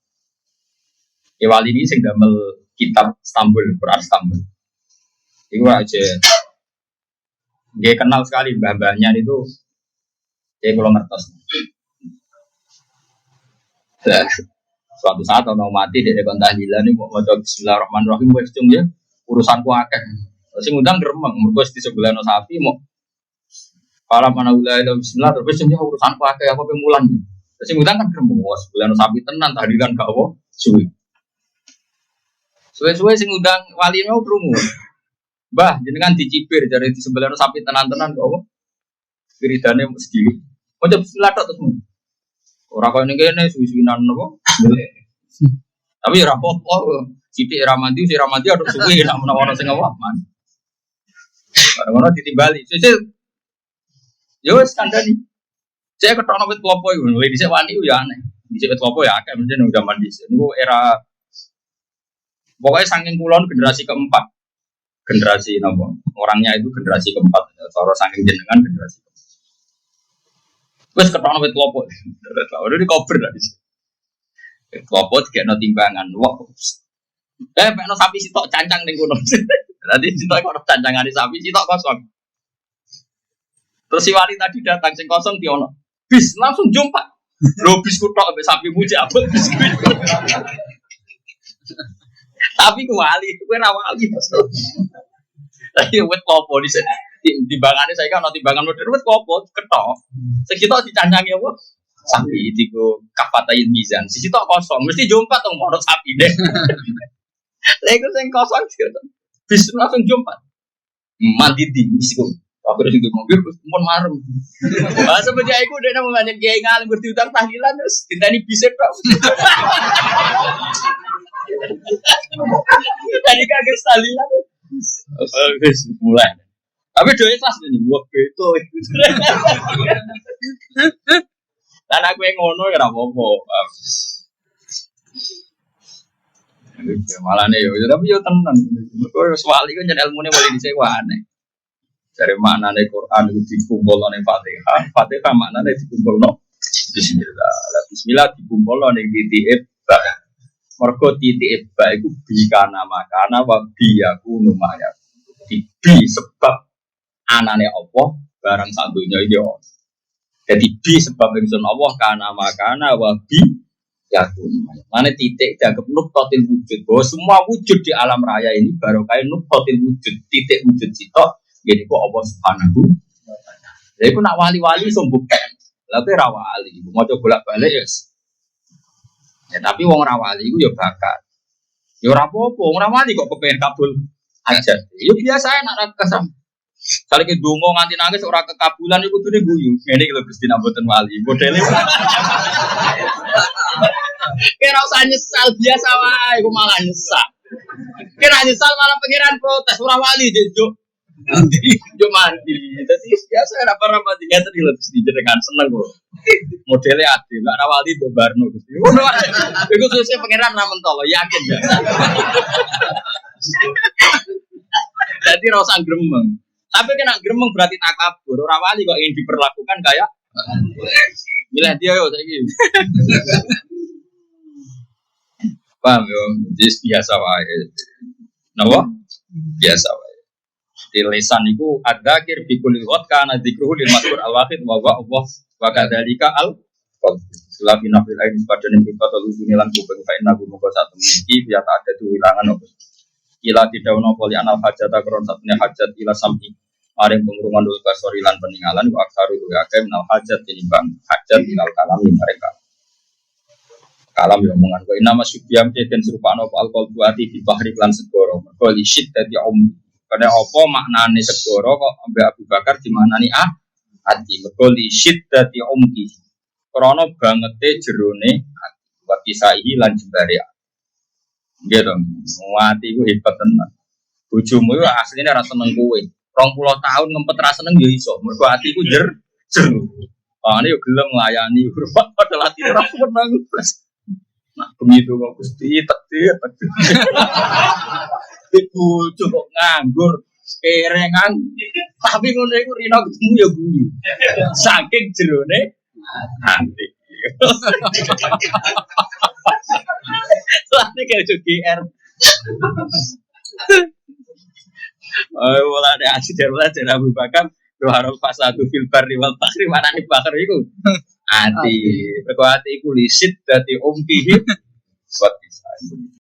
Ya wali ini sing damel kitab Istanbul, Quran Istanbul. Iku aja dia kenal sekali mbah-mbahnya itu dia kalau ngertos. Suatu saat orang mati dia kon tahlilan ini mau maca bismillahirrahmanirrahim wis cung ya urusanku akeh. Sing ngundang gremeng mergo di sebelahno sapi mau para mana wilayah bismillah terus cung ya urusanku akeh apa pemulan. Sing ngundang kan gremeng sebelahno sapi tenan tahlilan gak apa suwi. Suwe-suwe sing ngundang wali mau krungu. Mbah jenengan dicibir dari di sebelahno sapi tenan-tenan kok apa? Wiridane sendiri. Maca bismillah tok terus. Ora koyo ning kene suwi-suwinan napa? Tapi ora apa-apa. Sithik ra mandi, sing ra mandi aduk suwi nek menawa ana sing awaman. Bareng-bareng ditimbali. Sesuk yo wis kandhani. Saya ketokno wit klopo iku, lha dhisik wani ya aneh. Dhisik wit klopo ya akeh mesti nang zaman dhisik. Niku era pokoknya saking kulon generasi keempat. Generasi napa? Orangnya itu generasi keempat. Cara saking jenengan generasi keempat. Wes ketokno wit klopo. Udah di cover lah dhisik. Wit klopo dikekno timbangan. Wah. Pekno sapi sitok cancang ning kono. Nanti sitok kok cancangane sapi sitok kosong. Terus si wali tadi datang sing kosong diono. Bis langsung jumpa. Lho bis kutok ambek sapi muji abot bis. Tapi ku wali, kowe ra wali Mas. Tapi wit klopo dhisik. Timbangane saya kan ono timbangan modern wit klopo ketok. Sing sitok dicancangi apa? Sapi digo kafatain mizan. Si sitok kosong, mesti jumpa tong ono sapi deh. Lha iku sing kosong bis langsung jumpa. Mandi di misiku. Aku udah singgung mobil, pun marem. Bahasa semenjak itu dia nama banyak kiai ngalim berdiutang tahlilan terus ditani bisep kok. Tadi kaget tahlilan. Terus mulai. Tapi doa ikhlas nih, buat beto. Dan aku yang ngono ya apa-apa. Malah nih, tapi yo tenan. Mereka soal itu jadi ilmunya boleh disewa aneh. Dari maknanya Quran itu dikumpul oleh Fatihah, Fatihah maknanya dikumpul no Bismillah. Bismillah dikumpul oleh titik ba. Mergo titik ba itu bikana makana wa biyaku numaya. Bi sebab anane Allah barang satunya yo. Jadi bi sebab ingsun Allah kana makana wa bi yakun. Mana titik dianggap nuktatil wujud. Bahwa semua wujud di alam raya ini baru kayak nuktatil wujud, titik wujud sitok. Jadi kok Allah Subhanahu wa taala. Lha iku nak wali-wali sombong. Lha kowe ra wali, mau coba bolak-balik ya. Ya tapi wong ra wali iku ya bakat. Ya ora apa-apa, wong ra wali kok kepengin kabul hajat. Ya biasa nak ra kesam. Salike donga nganti nangis ora kekabulan iku kudune guyu. Ngene iki lho Gusti mboten wali. Modele. Kira usah nyesal biasa wae, iku malah nyesal. Kira nyesal malah pangeran protes ora wali juk. Yo mandi. Dadi biasa ora pernah mati ngaten iki lho Gusti jenengan seneng kok. Modele adil, nek rawali do barno Gusti. Ngono ae. Iku sesuk pangeran ra mentolo, yakin ya. Dadi ora usah gremeng. Tapi kena gremeng berarti takabur. Ora wali kok ingin diperlakukan kayak milih dia yo saiki. Paham yo, jis biasa wae. Napa? Biasa wae. Di lisan itu ada kir bikul wat kana dzikruhu lil mazkur al wahid wa wa Allah wa kadzalika al qalb selafi nafil ain pada ning kata dunia lan kuping fa inna gum ko sak temiki biya tak ada hilangan opo ila didawono poli anal hajat akron satune hajat ila sam'i maring pengurungan dul kasori lan peninggalan wa aksaru wa akem nal hajat tinimbang hajat ilal kalam mereka kalam yo omongan ko inna masyubiyam den serupano al qalbu ati bi bahri lan segoro mergo li syiddati pada apa maknane segoro kok ambek Abu Bakar dimaknani ati mergo li syiddati umki krana bangete jerone ati wa kisaihi lan jembare nggih to ati ku hebat tenan bojomu yo asline ora seneng kowe 20 tahun ngempet ra seneng yo iso mergo atiku jero ane yo gelem nglayani hormat padahal ati ora seneng Nah, begitu kok Gusti takdir. Ibu cukup nganggur, kerengan. Tapi ngono iku rino ketemu ya guyu. Saking jerone hati. Lagi kayak GR. Wala ada asyik darulah jadi Abu Bakar doharul fasadu fil barri wal bahri mana nih bakar itu hati berkuati iku lisit dari umpihi buat bisa